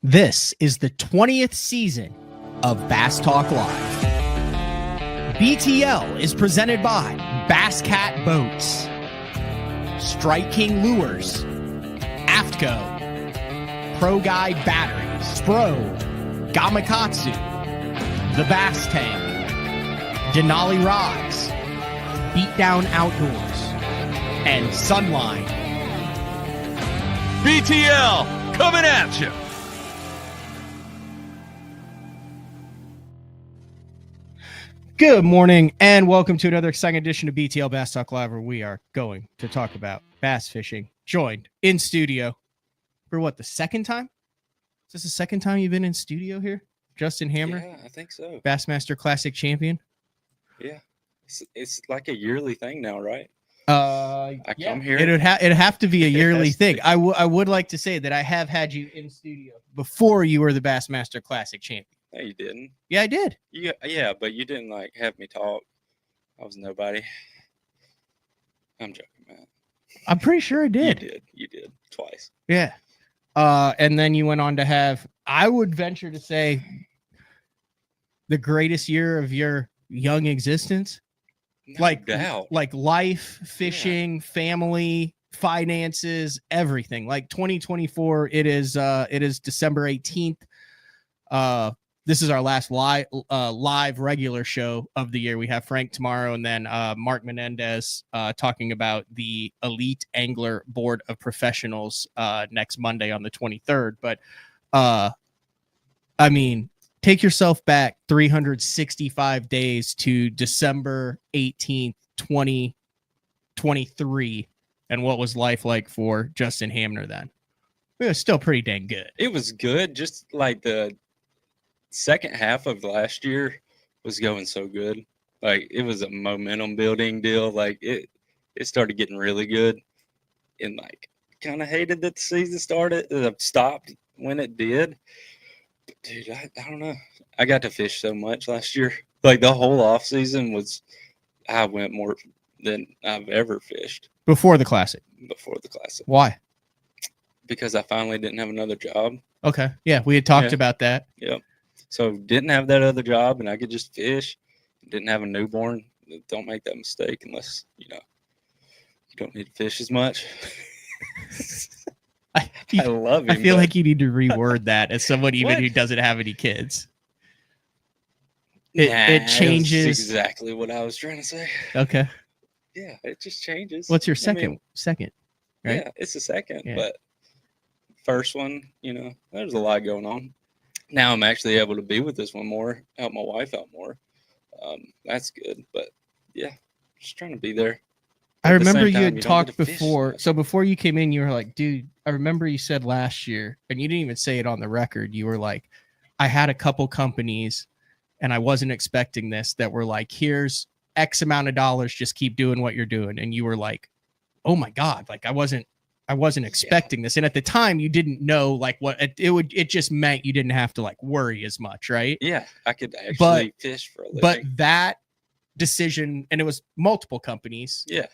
This is the 20th season of Bass Talk Live. BTL is presented by Bass Cat Boats, Strike King Lures, AFTCO, Pro Guide Batteries, Spro, Gamakatsu, The Bass Tank, Denali Rods, Beatdown Outdoors, and Sunline. BTL coming at you. Good morning and welcome to another exciting edition of BTL Bass Talk Live, where we are going to talk about bass fishing. Joined in studio for what, the second time? Is this the second time you've been in studio here? Justin Hamner? Yeah, I think so. Bassmaster Classic champion? Yeah. It's like a yearly thing now, right? Come here. It'd have to be a yearly thing. I would like to say that I have had you in studio before you were the Bassmaster Classic champion. No, you didn't. Yeah, I did. Yeah, but you didn't like have me talk. I was nobody. I'm joking, man. I'm pretty sure I did. You did twice. Yeah. And then you went on to have, I would venture to say, the greatest year of your young existence. No doubt. Like life, fishing, family, finances, everything. Like 2024, it is December 18th. This is our last live regular show of the year. We have Frank tomorrow, and then Mark Menendez talking about the Elite Angler Board of Professionals next Monday on the 23rd. But I mean, take yourself back 365 days to December 18th, 2023, and what was life like for Justin Hamner then? It was still pretty dang good. It was good. Just like the second half of last year was going so good. Like, it was a momentum building deal. Like, it started getting really good, and like kind of hated that the season stopped when it did. But dude, I don't know. I got to fish so much last year. Like, the whole off season I went more than I've ever fished Before the Classic. Why? Because I finally didn't have another job. Okay. Yeah, we had talked about that. Yep. So didn't have that other job, and I could just fish. Didn't have a newborn. Don't make that mistake unless, you don't need to fish as much. I love him. I feel like you need to reword that as someone even who doesn't have any kids. It changes. That's exactly what I was trying to say. Okay. Yeah, it just changes. What's your second? Second, right? Yeah, it's a second, but first one, there's a lot going on. Now I'm actually able to be with this one more, help my wife out more. That's good, but yeah, just trying to be there. I remember you had talked before. So before you came in, you were like, dude, I remember you said last year, and you didn't even say it on the record. You were like, I had a couple companies and I wasn't expecting this, that were like, here's X amount of dollars, just keep doing what you're doing. And you were like, oh my God, like I wasn't expecting this. And at the time you didn't know like what it just meant you didn't have to like worry as much, right? Yeah, I could actually fish for a living. But that decision, and it was multiple companies. Yeah.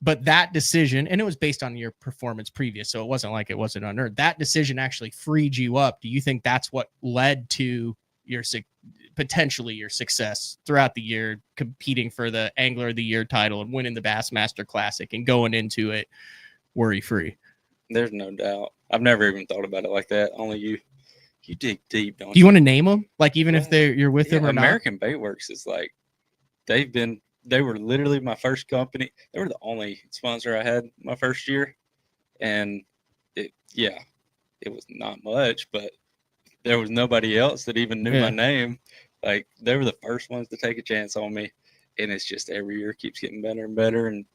But that decision, and it was based on your performance previous, so it wasn't like it wasn't unearned. That decision actually freed you up. Do you think that's what led to your potentially your success throughout the year, competing for the Angler of the Year title and winning the Bassmaster Classic and going into it worry-free? There's no doubt. I've never even thought about it like that. Only you dig deep, don't you? Do you want to name them? Like, even if you're with them or American not? Baitworks is like, they were literally my first company. They were the only sponsor I had my first year. And it was not much, but there was nobody else that even knew my name. Like, they were the first ones to take a chance on me. And it's just every year keeps getting better and better, and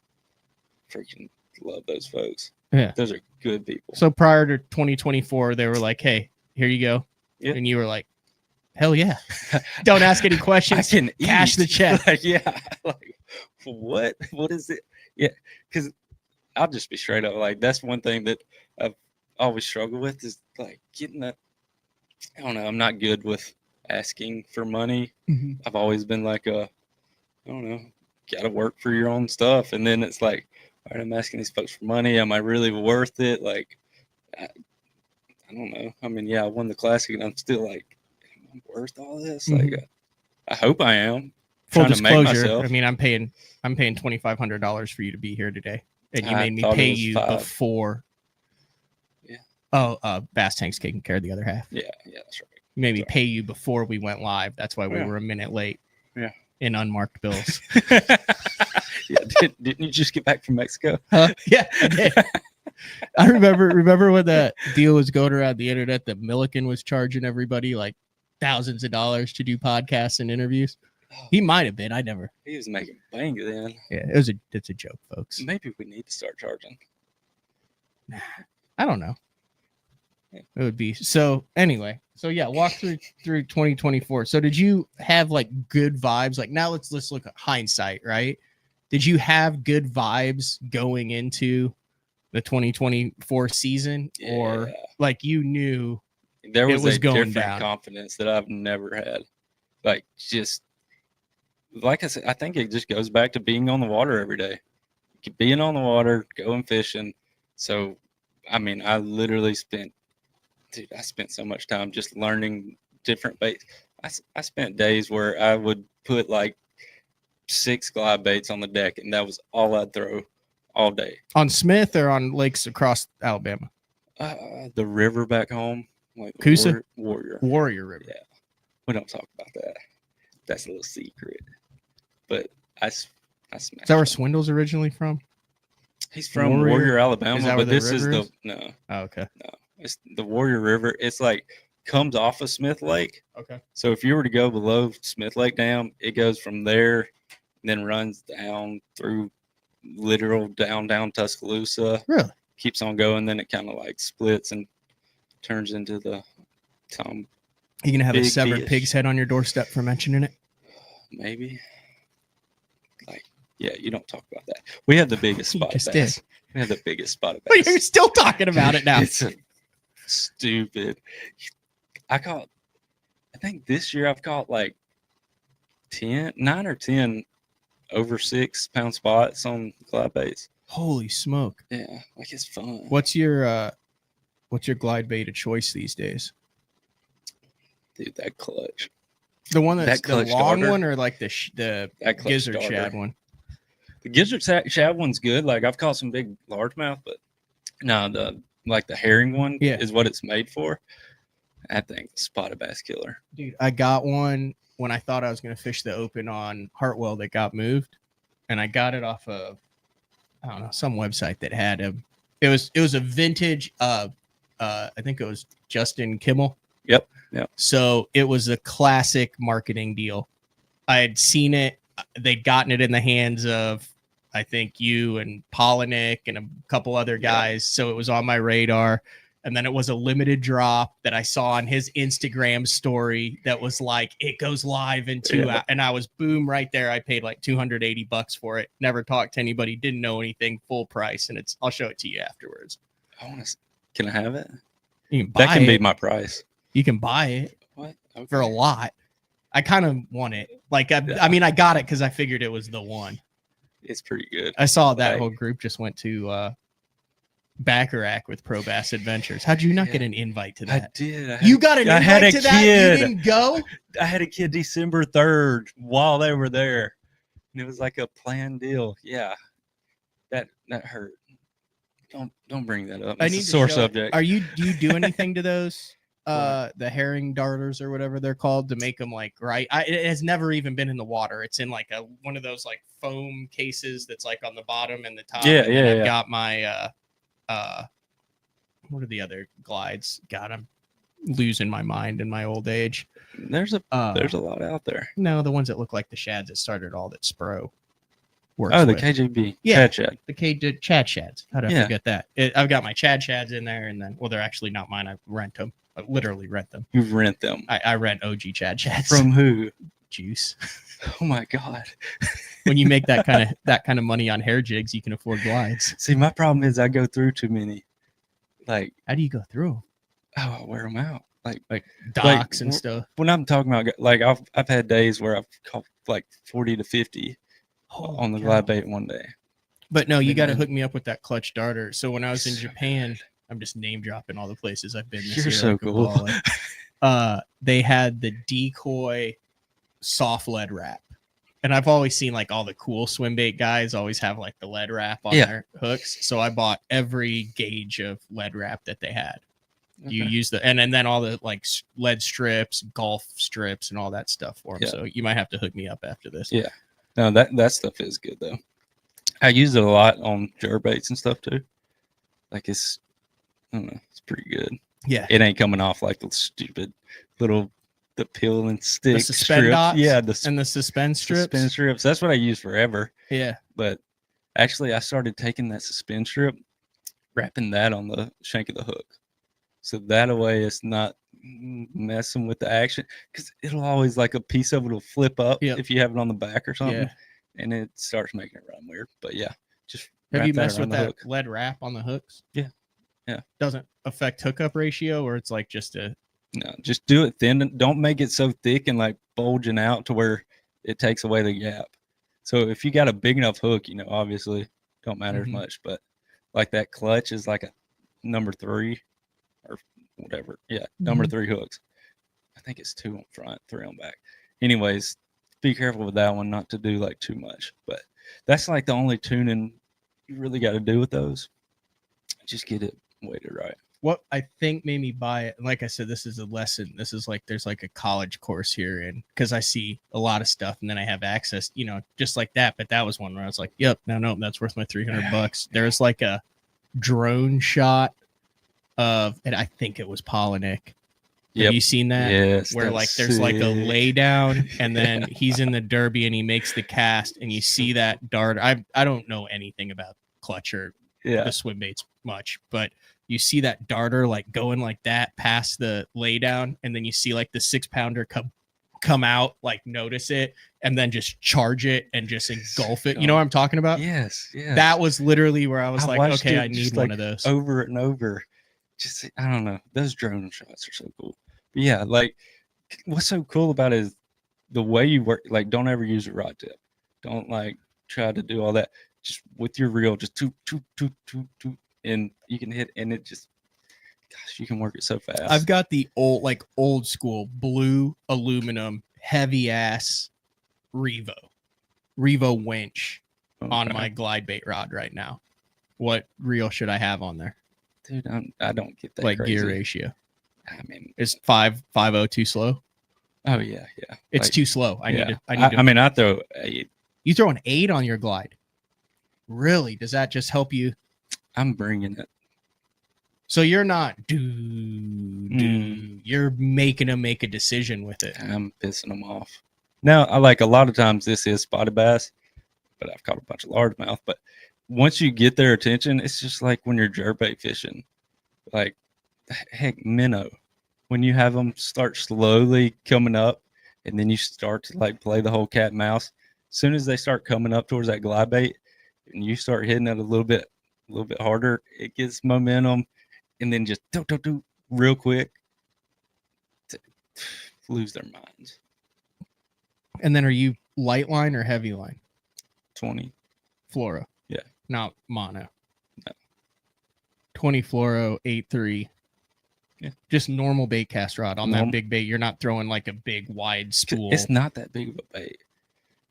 freaking love those folks. Yeah. Those are good people. So prior to 2024, they were like, hey, here you go. Yep. And you were like, hell yeah. Don't ask any questions. I can cash the check. Like, yeah. Like, what? What is it? Yeah. Because I'll just be straight up. Like, that's one thing that I've always struggled with, is like getting that. I don't know. I'm not good with asking for money. Mm-hmm. I've always been like I don't know, got to work for your own stuff. And then it's like, all right, I'm asking these folks for money. Am I really worth it? Like, I I don't know. I mean, yeah, I won the classic, and I'm still like, am I worth all this? Mhm. Like, I hope I am. Full Trying to make disclosure, myself. I mean, I'm paying $2,500 for you to be here today, and you I made me thought it pay was you 5. before. Yeah. Oh, Bass Tank's taking care of the other half. Yeah, that's right. You made me Sorry. pay you before we went live. That's why we Yeah. were a minute late. Yeah. In unmarked bills. Yeah, didn't you just get back from Mexico? Huh? Yeah, I did. I remember when that deal was going around the internet that Milliken was charging everybody like thousands of dollars to do podcasts and interviews. He might have been. I never. He was making bank then. Yeah, it's a joke, folks. Maybe we need to start charging. I don't know. Yeah. It would be so. Anyway, so yeah, walk through 2024. So did you have like good vibes? Like now, let's look at hindsight, right? Did you have good vibes going into the 2024 season, or Yeah. like you knew There was, was a going different down? confidence that I've never had. Like, just like I said, I think it just goes back to being on the water every day. Being on the water, going fishing. So, I mean, I literally spent so much time just learning different baits. I spent days where I would put like 6 glide baits on the deck, and that was all I'd throw all day. On Smith or on lakes across Alabama? The river back home, like Coosa? Warrior. River. Yeah, we don't talk about that. That's a little secret. But I smashed. Is that where him. Swindle's originally from? He's from Warrior? Warrior, Alabama, Is that where but the this is river the is? no, Oh, okay. it's the Warrior River. It's like comes off of Smith Lake. Okay. So if you were to go below Smith Lake Dam, it goes from there, then runs down through literal down Tuscaloosa. Really? Keeps on going, then it kind of like splits and turns into the Tom. You gonna have a Big severed fish. pig's head on your doorstep for mentioning it? Maybe. Like, yeah, you don't talk about that. We have the biggest You spot of just bass. did. We have the biggest spot of But bass. you're still talking about it now. It's a stupid. I think this year I've caught like 9 or 10 over 6 pound spots on glide baits. Holy smoke! Yeah, like it's fun. What's your glide bait of choice these days? Dude, that clutch. The one that's That the clutch long darter? one, or like the That clutch gizzard darter. shad one? The gizzard shad one's good. Like I've caught some big largemouth, but no, the herring one is what it's made for. I think spotted bass killer. Dude, I got one when I thought I was going to fish the open on Hartwell that got moved, and I got it off of I don't know, some website that had him. It was a vintage. I think it was Justin Kimmel. Yep. So it was a classic marketing deal. I had seen it. They'd gotten it in the hands of, I think, you and Polinick and a couple other guys. So it was on my radar. And then it was a limited drop that I saw on his Instagram story that was like, it goes live in 2 hours. And I was boom right there. I paid like $280 for it. Never talked to anybody. Didn't know anything. Full price. And I'll show it to you afterwards. Can I have it? You can buy That can it. be my price. You can buy it What? Okay. for a lot. I kind of want it. Like, I mean, I got it because I figured it was the one. It's pretty good. I saw that Like- whole group just went to Bacharach with Pro Bass Adventures. How'd you not get an invite to I that? did. You got an I had invite a to that? kid. You didn't go? I had a kid December 3rd while they were there. And it was like a planned deal. Yeah. That hurt. Don't bring that up. It's a sore subject. Do you do anything to those? The herring darters or whatever they're called to make them like right. It has never even been in the water. It's in like one of those like foam cases that's like on the bottom and the top. Yeah, and then yeah. I've got my what are the other glides? God, I'm losing my mind in my old age. There's a lot out there. No, the ones that look like the shads that started all that Spro works Oh, the with. KJB. Yeah. Chad Shad. The Chad shads. How did I Yeah. forget that? I've got my Chad shads in there, and then they're actually not mine. I rent them. I literally rent them. You rent them. I rent OG Chad shads From who? Juice. Oh my God. When you make that kind of money on hair jigs, you can afford glides. See, my problem is I go through too many. Like, How do you go through 'em? I wear them out. Like docks and stuff? When I'm talking about, like, I've had days where I've caught like 40 to 50 on the Holy glide cow. bait one day. But no, you got to Yeah. hook me up with that clutch darter. So when I was in So Japan, I'm just name dropping all the places I've been this You're year. so like a cool. baller. They had the decoy soft lead wrap. And I've always seen like all the cool swim bait guys always have like the lead wrap on their hooks. So I bought every gauge of lead wrap that they had. You use the and then all the like lead strips, golf strips, and all that stuff for them. So you might have to hook me up after this. Yeah, no, that stuff is good though. I use it a lot on jerkbaits and stuff too. Like it's, I don't know, it's pretty good. Yeah, it ain't coming off like the stupid little the peel and stick the suspend strips. dots, Yeah, and the suspend strips. Suspend strips. That's what I used forever. Yeah, but actually, I started taking that suspend strip, wrapping that on the shank of the hook, so that way it's not messing with the action, because it'll always like a piece of it will flip up if you have it on the back or something, and it starts making it run weird. But yeah, just have you messed with that lead wrap on the hooks? Yeah. Doesn't affect hookup ratio, or it's like just a no, just do it thin. Don't make it so thick and like bulging out to where it takes away the gap. So if you got a big enough hook, obviously don't matter as much, but like that clutch is like a number 3 or whatever. Yeah, number 3 hooks. I think it's 2 on front, 3 on back. Anyways, be careful with that one not to do like too much. But that's like the only tuning you really got to do with those. Just get it weighted right. What I think made me buy it, like I said, this is a lesson. This is like there's like a college course here, and because I see a lot of stuff, and then I have access, just like that. But that was one where I was like, "Yep, no, that's worth my $300." There's like a drone shot of, and I think it was Polinick. Have you seen that? Yes. Where like there's like a lay down, and then he's in the derby and he makes the cast, and you see that dart. I don't know anything about clutch or the swim baits much, but you see that darter like going like that past the lay down, and then you see like the 6-pounder come out, like notice it, and then just charge it and just engulf it. You know what I'm talking about? Yes. That was literally where I was like, okay, I need one like of those. Over and over. Just, I don't know. Those drone shots are so cool. But yeah, like what's so cool about it is the way you work. Like, don't ever use a rod tip. Don't like try to do all that. Just with your reel, just toot, and you can hit, and it just, gosh, you can work it so fast. I've got the old school blue aluminum heavy ass Revo winch on my glide bait rod right now. What reel should I have on there? Dude, I don't get that. Like crazy gear ratio. I mean, is 5.50 too slow? Oh yeah. It's like, too slow. I need to. I throw 8. You throw an 8 on your glide? Really? Does that just help you? I'm bringing it. So you're not you're making them make a decision with it. I'm pissing them off. Now, I like a lot of times this is spotted bass, but I've caught a bunch of largemouth. But once you get their attention, it's just like when you're jerkbait fishing. Like, heck, minnow. When you have them start slowly coming up, and then you start to like play the whole cat and mouse. As soon as they start coming up towards that glide bait, and you start hitting it a little bit harder, it gets momentum, and then just do real quick to lose their minds. And then are you light line or heavy line? 20 fluoro. Yeah. Not mono. No. 20 fluoro, 8.3. Yeah. Just normal bait cast rod on that big bait. You're not throwing like a big wide spool. It's not that big of a bait.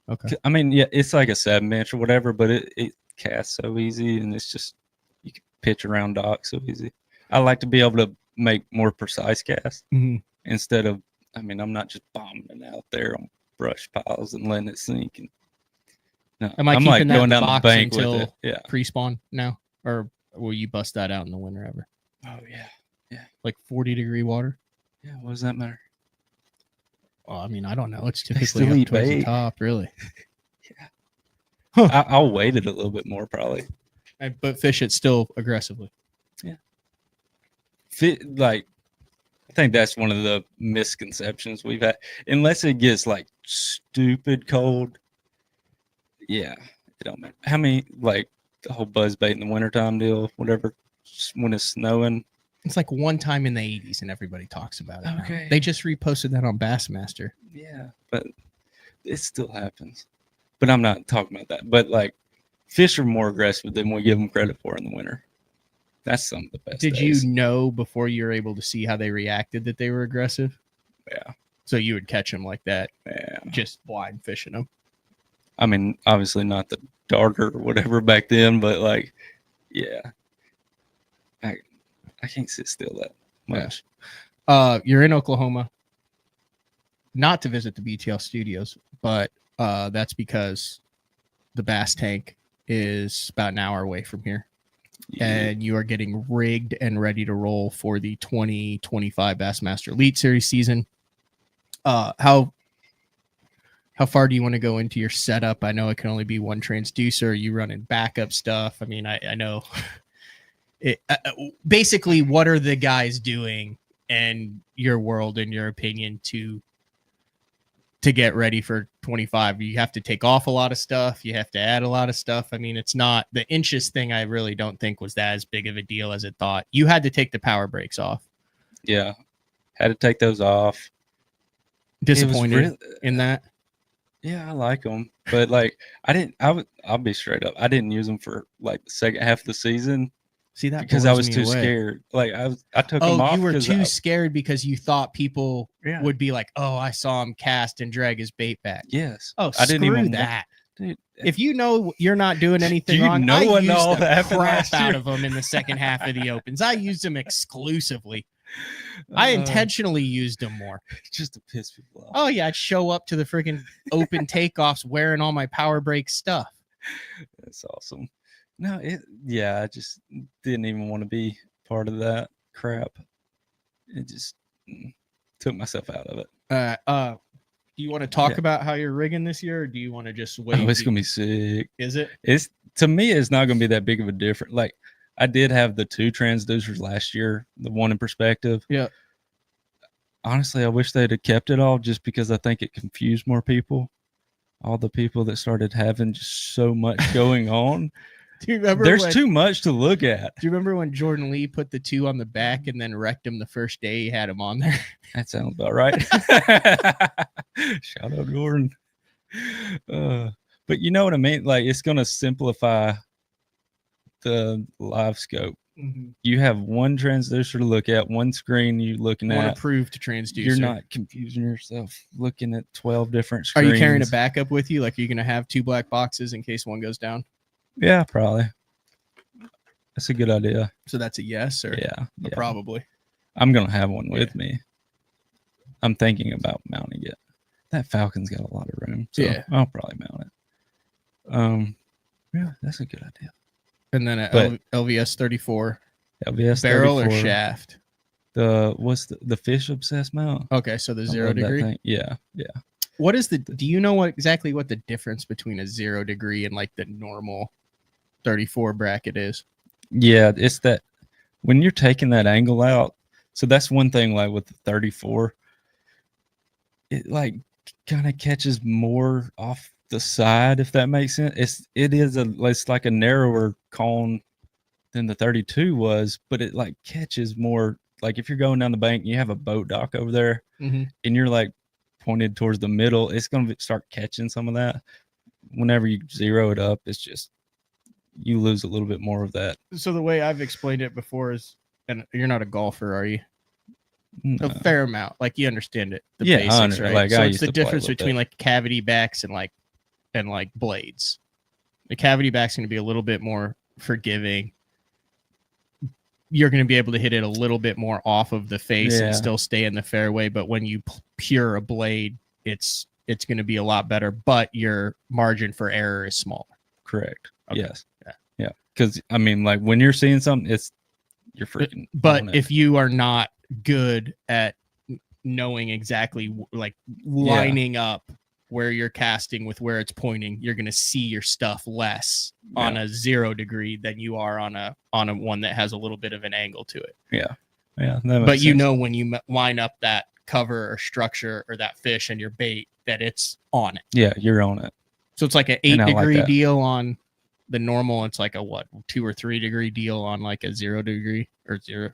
Okay. I mean, yeah, it's like a 7-inch or whatever, but it casts so easy, and it's just, you can pitch around dock so easy. I like to be able to make more precise casts instead of, I mean, I'm not just bombing it out there on brush piles and letting it sink. And no, Am I I'm keeping like that going in the down the box bank until with it. Yeah. pre-spawn now? Or will you bust that out in the winter ever? Oh, yeah. Yeah. Like 40-degree water? Yeah, what does that matter? Well, I mean, I don't know. It's They typically still up eat towards the bait. top, really. Yeah. Huh. I'll weight it a little bit more probably. But fish it still aggressively. Yeah. Like, I think that's one of the misconceptions we've had. Unless it gets like stupid cold, yeah, it don't matter. How many, like the whole buzz bait in the wintertime deal, whatever, when it's snowing. It's like one time in the 80s and everybody talks about it. Okay. Now. They just reposted that on Bassmaster. Yeah, but it still happens. But I'm not talking about that. But like, fish are more aggressive than we give them credit for in the winter. That's some of the best. Did days. you know before you were able to see how they reacted that they were aggressive? Yeah. So you would catch them like that, Yeah. just blind fishing them. I mean, obviously not the darter or whatever back then, but like, yeah. I can't sit still that much. You're in Oklahoma, not to visit the BTL studios, but that's because the bass tank is about an hour away from here. Yeah. And you are getting rigged and ready to roll for the 2025 Bassmaster Elite Series season. How far do you want to go into your setup? I know it can only be one transducer. Are you running backup stuff? I mean, I know it, basically what are the guys doing in your world, in your opinion, to get ready for 25? You have to take off a lot of stuff. You have to add a lot of stuff. I mean, it's not the inches thing. I really don't think was that as big of a deal as it thought. You had to take the power brakes off. Yeah. Had to take those off. Disappointed in that. Yeah, I like them, but like I'll be straight up. I didn't use them for like the second half of the season. See, that because I blows was me too away. scared. Like I took them off. You were 'cause too scared because you thought people Yeah. would be like, "Oh, I saw him cast and drag his bait back." Yes. Oh, I didn't screw even that. Dude, If you know you're not doing anything Do you wrong, know I what used all the happened crap last out year? of them in the second half of the opens. I used them exclusively. I intentionally used them more. Just to piss people off. Oh yeah, I'd show up to the freaking open takeoffs wearing all my power brake stuff. That's awesome. No, I just didn't even want to be part of that crap. It just took myself out of it. Do you want to talk about how you're rigging this year, or do you want to just wait? Oh, it's gonna be sick. Is it? It's to me, it's not gonna be that big of a difference. Like I did have the 2 transducers last year, the one in perspective. Yeah. Honestly, I wish they'd have kept it all just because I think it confused more people. All the people that started having just so much going on. Do you remember There's too much to look at. Do you remember when Jordan Lee put the 2 on the back and then wrecked him the first day he had him on there? That sounds about right. Shout out Jordan. But you know what I mean? Like it's gonna simplify the live scope. Mm-hmm. You have one transducer to look at, one screen you're looking One at. approved transducer. You're not confusing yourself looking at 12 different screens. Are you carrying a backup with you? Like, are you going to have 2 black boxes in case one goes down? Yeah, probably. That's a good idea. So that's a yes or Yeah. probably. I'm going to have one with me. I'm thinking about mounting it. That Falcon's got a lot of room. So I'll probably mount it. Yeah, that's a good idea. And then a LVS 34. LVS barrel 34, or shaft? What's the fish obsessed mount? Okay, so the I 0 love that degree. thing. Yeah. What is do you know exactly what the difference between a 0 degree and like the normal 34 bracket is? Yeah, it's that when you're taking that angle out. So that's one thing, like with the 34, it like kind of catches more off the side, if that makes sense. It's like a narrower cone than the 32 was, but it like catches more. Like if you're going down the bank and you have a boat dock over there and you're like pointed towards the middle, it's going to start catching some of that. Whenever you zero it up, it's just you lose a little bit more of that. So the way I've explained it before is, and you're not a golfer, are you? No. A fair amount, like you understand it. The Yeah, basics, right? like, so I it's used the to play a difference little between bit. like cavity backs and like blades. The cavity back's going to be a little bit more forgiving. You're going to be able to hit it a little bit more off of the face and still stay in the fairway. But when you pure a blade, it's going to be a lot better, but your margin for error is smaller. Correct. Okay. Yes. Yeah. Because I mean, like when you're seeing something, you're freaking. But if you are not good at knowing exactly like lining up where you're casting with where it's pointing, you're going to see your stuff less on a 0 degree than you are on a one that has a little bit of an angle to it. Yeah. But you know, when you line up that cover or structure or that fish and your bait, that it's on it. Yeah, you're on it. So it's like an 8 degree deal on the normal. It's like a 2 or 3 degree deal on like a 0 degree or 0.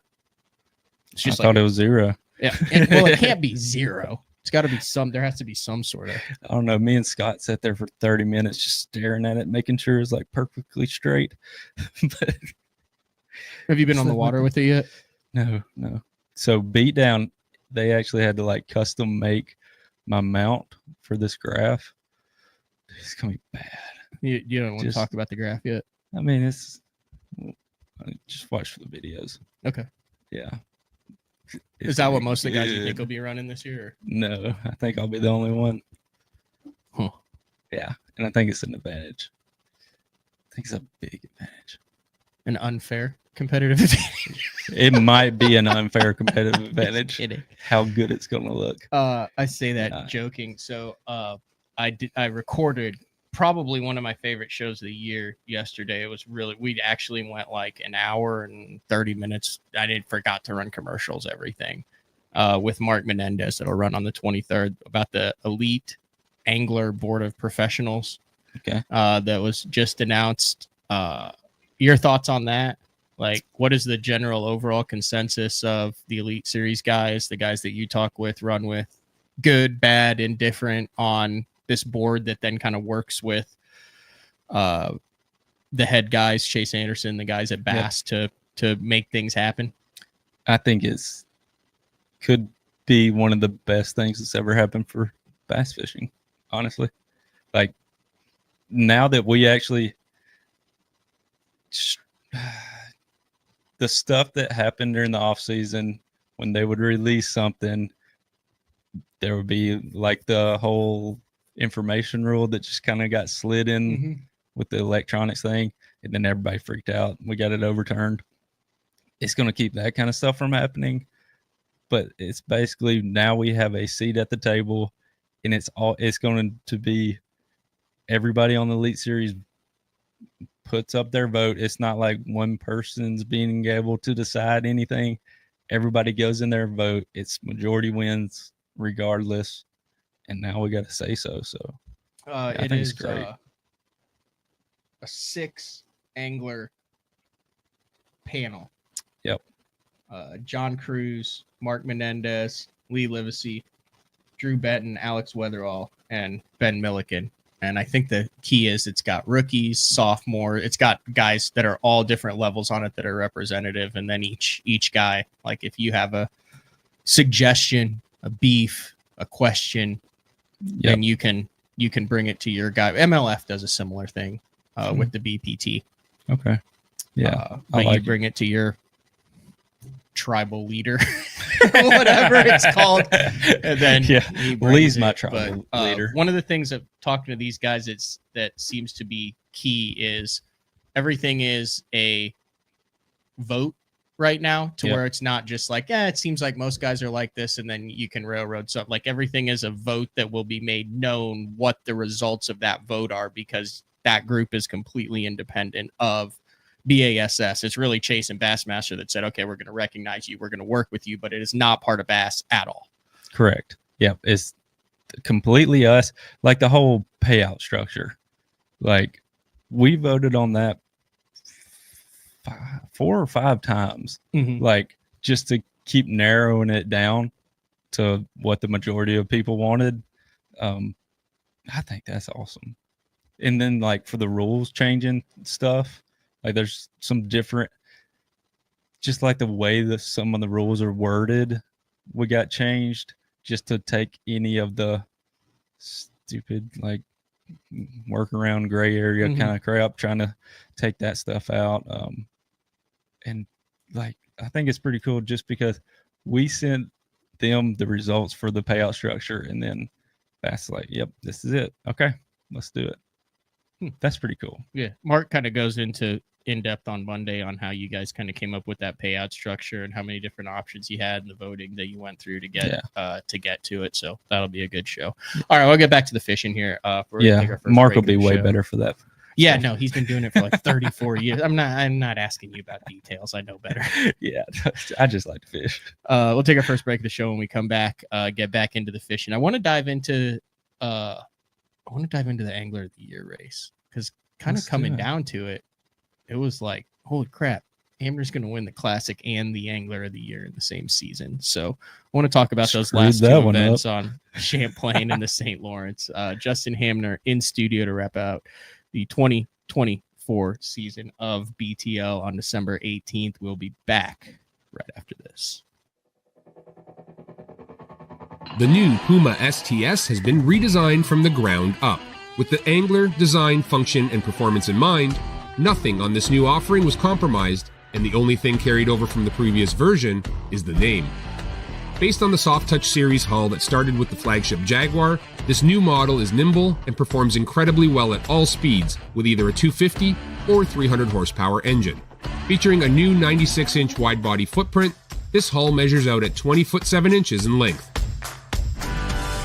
It's just I thought it was 0. Yeah. Well, it can't be 0. It's got to be there has to be some sort of. I don't know. Me and Scott sat there for 30 minutes just staring at it, making sure it's like perfectly straight. But Have you been on the water with it yet? No. So Beat Down, they actually had to like custom make my mount for this graph. It's gonna be bad. You don't want to talk about the graph yet? I mean, it's just watch the videos. Okay. Yeah. Is that what most of the guys you think will be running this year? Or? No, I think I'll be the only one. Huh. Yeah, and I think it's an advantage. I think it's a big advantage. An unfair competitive advantage. It might be an unfair competitive advantage. Kidding. How good it's going to look. I say that joking. So I recorded probably one of my favorite shows of the year yesterday. It was really, we actually went like an hour and 30 minutes. I forgot to run commercials, everything, with Mark Menendez that'll run on the 23rd about the Elite Angler Board of Professionals. Okay. That was just announced. Your thoughts on that? Like, what is the general overall consensus of the Elite Series guys, the guys that you talk with, run with, good, bad, indifferent on this board that then kind of works with the head guys, Chase Anderson, the guys at Bass, to make things happen? I think it's could be one of the best things that's ever happened for bass fishing, honestly. Like, now that we actually the stuff that happened during the off season when they would release something, there would be like the whole information rule that just kind of got slid in with the electronics thing, and then everybody freaked out. We got it overturned. It's going to keep that kind of stuff from happening, but it's basically now we have a seat at the table, and it's going to be everybody on the Elite Series puts up their vote. It's not like one person's being able to decide anything. Everybody goes in their vote. It's majority wins regardless. And now we got to say so. So I think it's great. A 6 angler panel. Yep. John Cruz, Mark Menendez, Lee Livesey, Drew Benton, Alex Weatherall, and Ben Milliken. And I think the key is it's got rookies, sophomore. It's got guys that are all different levels on it that are representative. And then each guy, like if you have a suggestion, a beef, a question, then you can bring it to your guy. MLF does a similar thing with the BPT. Okay. Yeah. But you bring it to your tribal leader, whatever it's called. And then Lee's my tribal leader. One of the things of talking to these guys that seems to be key is everything is a vote right now, to where it's not just like, it seems like most guys are like this, and then you can railroad something. Like everything is a vote that will be made known what the results of that vote are, because that group is completely independent of BASS. It's really Chase and Bassmaster that said, okay, we're going to recognize you, we're going to work with you, but it is not part of Bass at all. Correct. Yep. It's completely us. Like the whole payout structure. Like we voted on that 4 or 5 times, like just to keep narrowing it down to what the majority of people wanted. I think that's awesome. And then like for the rules changing stuff, like there's some different, just like the way that some of the rules are worded, we got changed just to take any of the stupid like workaround gray area kind of crap, trying to take that stuff out. And like, I think it's pretty cool just because we sent them the results for the payout structure, and then Bass like, yep, this is it. Okay, let's do it. That's pretty cool. Yeah. Mark kind of goes into in-depth on Monday on how you guys kind of came up with that payout structure and how many different options you had in the voting that you went through to get to it. So that'll be a good show. All right, we'll get back to the fishing here. Mark will be way better for that. Yeah, no, he's been doing it for like 34 years. I'm not asking you about details. I know better. Yeah, I just like to fish. We'll take our first break of the show. When we come back, get back into the fishing. I want to dive into the Angler of the Year race, because kind of coming down to it, it was like, holy crap, Hamner's going to win the Classic and the Angler of the Year in the same season. So I want to talk about those last two events on Champlain and the St. Lawrence. Justin Hamner in studio to wrap out the 2024 2024 season of BTL on December 18th. We'll be back right after this. The new Puma STS has been redesigned from the ground up. With the angler, design, function, and performance in mind, nothing on this new offering was compromised, and the only thing carried over from the previous version is the name. Based on the Soft Touch series hull that started with the flagship Jaguar, this new model is nimble and performs incredibly well at all speeds with either a 250 or 300 horsepower engine. Featuring a new 96-inch wide-body footprint, this hull measures out at 20 foot 7 inches in length.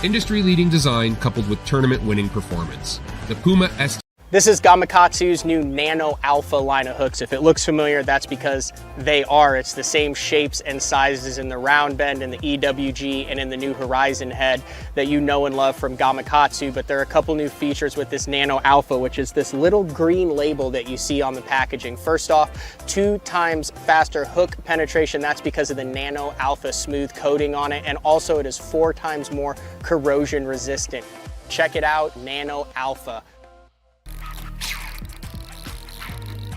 Industry-leading design coupled with tournament-winning performance. The Puma STS. This is Gamakatsu's new Nano Alpha line of hooks. If it looks familiar, that's because they are. It's the same shapes and sizes in the round bend and the EWG and in the new Horizon head that you know and love from Gamakatsu, but there are a couple new features with this Nano Alpha, which is this little green label that you see on the packaging. First off, 2 times faster hook penetration. That's because of the Nano Alpha smooth coating on it, and also it is 4 times more corrosion resistant. Check it out, Nano Alpha.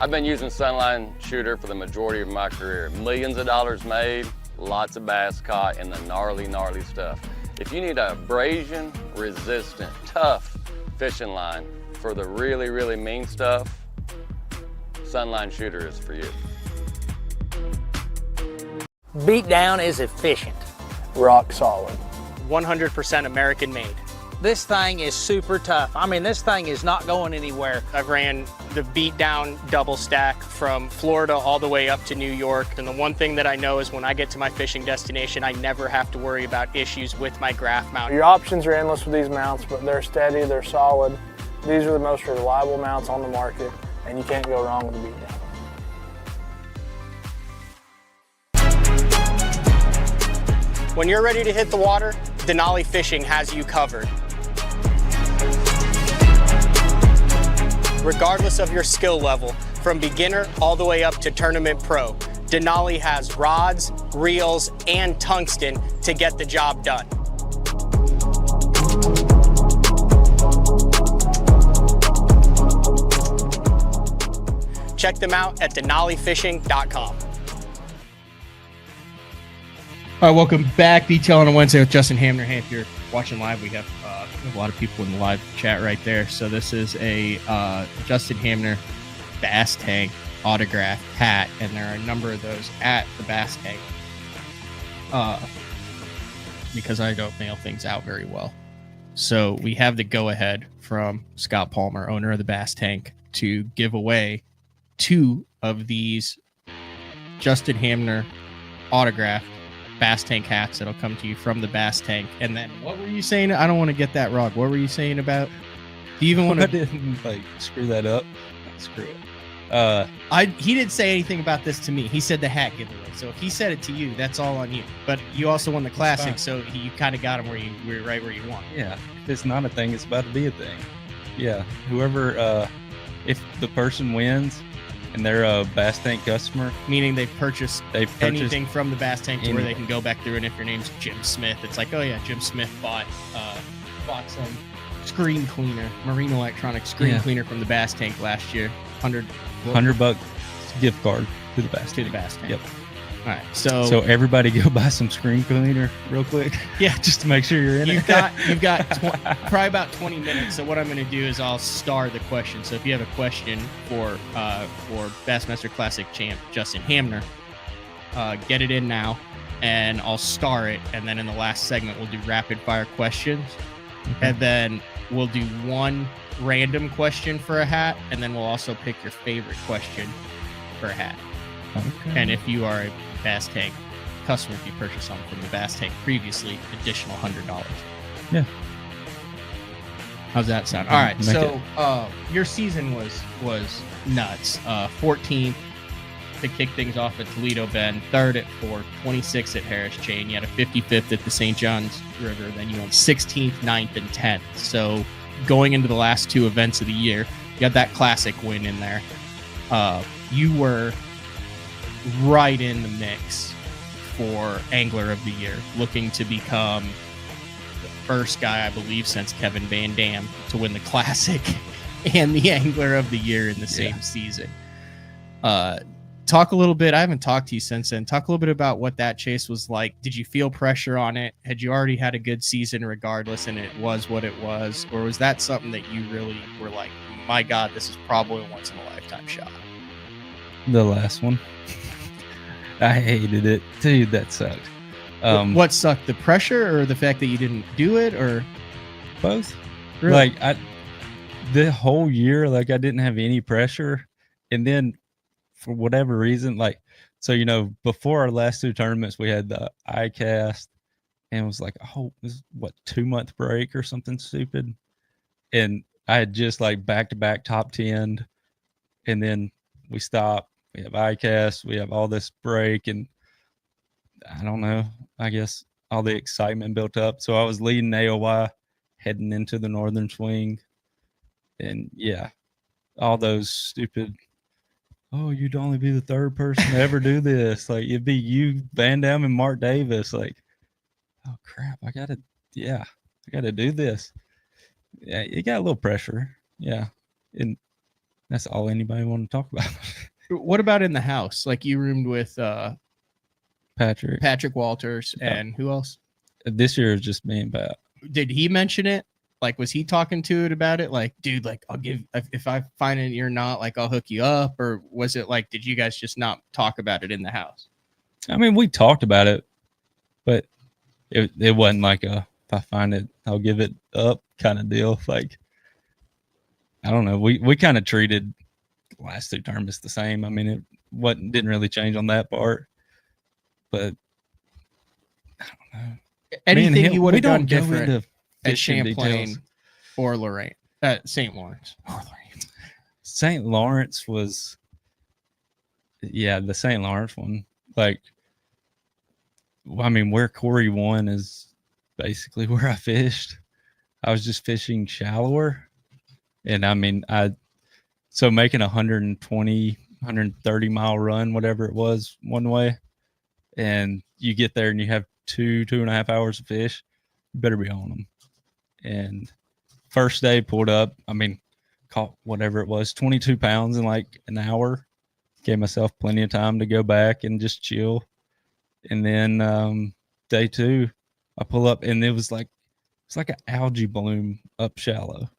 I've been using Sunline Shooter for the majority of my career. Millions of dollars made, lots of bass caught, and the gnarly, gnarly stuff. If you need a abrasion resistant, tough fishing line for the really, really mean stuff, Sunline Shooter is for you. Beatdown is efficient. Rock solid. 100% American made. This thing is super tough. I mean, this thing is not going anywhere. I've ran the Beatdown double stack from Florida all the way up to New York. And the one thing that I know is when I get to my fishing destination, I never have to worry about issues with my graph mount. Your options are endless with these mounts, but they're steady, they're solid. These are the most reliable mounts on the market, and you can't go wrong with the Beatdown. When you're ready to hit the water, Denali Fishing has you covered. Regardless of your skill level, from beginner all the way up to tournament pro, Denali has rods, reels, and tungsten to get the job done. Check them out at denalifishing.com. All right, welcome back. BTL on a Wednesday with Justin Hamner. Hey, if you're watching live, we have a lot of people in the live chat right there. So this is a Justin Hamner Bass Tank autographed hat, and there are a number of those at the Bass Tank because I don't mail things out very well. So we have the go-ahead from Scott Palmer, owner of the Bass Tank, to give away 2 of these Justin Hamner autographed Bass Tank hats that'll come to you from the Bass Tank. And then what were you saying? I don't want to get that wrong. What were you saying about? Do you even want to? I didn't screw that up. Screw it. He didn't say anything about this to me. He said the hat giveaway. So if he said it to you, that's all on you. But you also won the classic, so you kind of got him where right where you want. Yeah. If it's not a thing, it's about to be a thing. Yeah. Whoever, if the person wins and they're a Bass Tank customer, meaning they've purchased anything from the Bass Tank to where they can go back through, and if your name's Jim Smith, it's like, oh yeah, Jim Smith bought some screen cleaner, marine electronic screen cleaner from the Bass Tank last year. $100 gift card to the Bass Tank. Yep. All right, so everybody go buy some screen cleaner real quick. Yeah, just to make sure you're in you've got probably about 20 minutes. So what I'm going to do is I'll star the question. So if you have a question for Bassmaster Classic champ Justin Hamner, get it in now, and I'll star it. And then in the last segment, we'll do rapid fire questions, and then we'll do one random question for a hat, and then we'll also pick your favorite question for a hat. Okay. And if you are a Bass Tank customer, if you purchased something from the Bass Tank previously, additional $100. Yeah. How's that sound? All right. So your season was nuts. 14th to kick things off at Toledo Bend, 3rd at Fort, 26th at Harris Chain. You had a 55th at the St. Johns River. Then you went 16th, 9th, and 10th. So going into the last 2 events of the year, you had that classic win in there. You were right in the mix for Angler of the Year, looking to become the first guy, I believe, since Kevin Van Dam to win the Classic and the Angler of the Year in the same season. Talk a little bit. I haven't talked to you since then. Talk a little bit about what that chase was like. Did you feel pressure on it? Had you already had a good season regardless, and it was what it was? Or was that something that you really were like, my God, this is probably a once in a lifetime shot? The last one. I hated it. Dude, that sucked. What sucked? The pressure or the fact that you didn't do it, or both? Really? Like the whole year, like I didn't have any pressure. And then for whatever reason, like, so, you know, before our last two tournaments, we had the ICAST, and it was like, oh, this is what, 2-month break or something stupid. And I had just like back-to-back top 10, and then we stopped. We have ICAST, we have all this break, and I don't know, I guess all the excitement built up. So I was leading AOY heading into the Northern Swing, and yeah, all those stupid, oh, you'd only be the third person to ever do this. Like, it'd be you, Van Dam, and Mark Davis. Like, oh crap, I gotta do this. Yeah, it got a little pressure. Yeah, and that's all anybody wanted to talk about. what about in the house? Like, you roomed with Patrick Walters, and who else? This year is just me and Pat. Did he mention it? Like, was he talking to it about it? Like, dude, like, I'll give, if I find it you're not, like, I'll hook you up. Or was it like, did you guys just not talk about it in the house? I mean, we talked about it, but it wasn't like a, if I find it, I'll give it up kind of deal. Like, I don't know. We kind of treated the last two tournaments the same. I mean, didn't really change on that part, but I don't know. Anything you would have done different at fishing Champlain details. or Lorraine, St. Lawrence. St. Lawrence was, yeah, the St. Lawrence one. Like, I mean, where Corey won is basically where I fished. I was just fishing shallower. And I mean, so making 130 mile run, whatever it was, one way, and you get there and you have 2.5 hours of fish, you better be on them. And first day pulled up, I mean, caught whatever it was, 22 pounds in like an hour. Gave myself plenty of time to go back and just chill. And then day two, I pull up and it's like an algae bloom up shallow.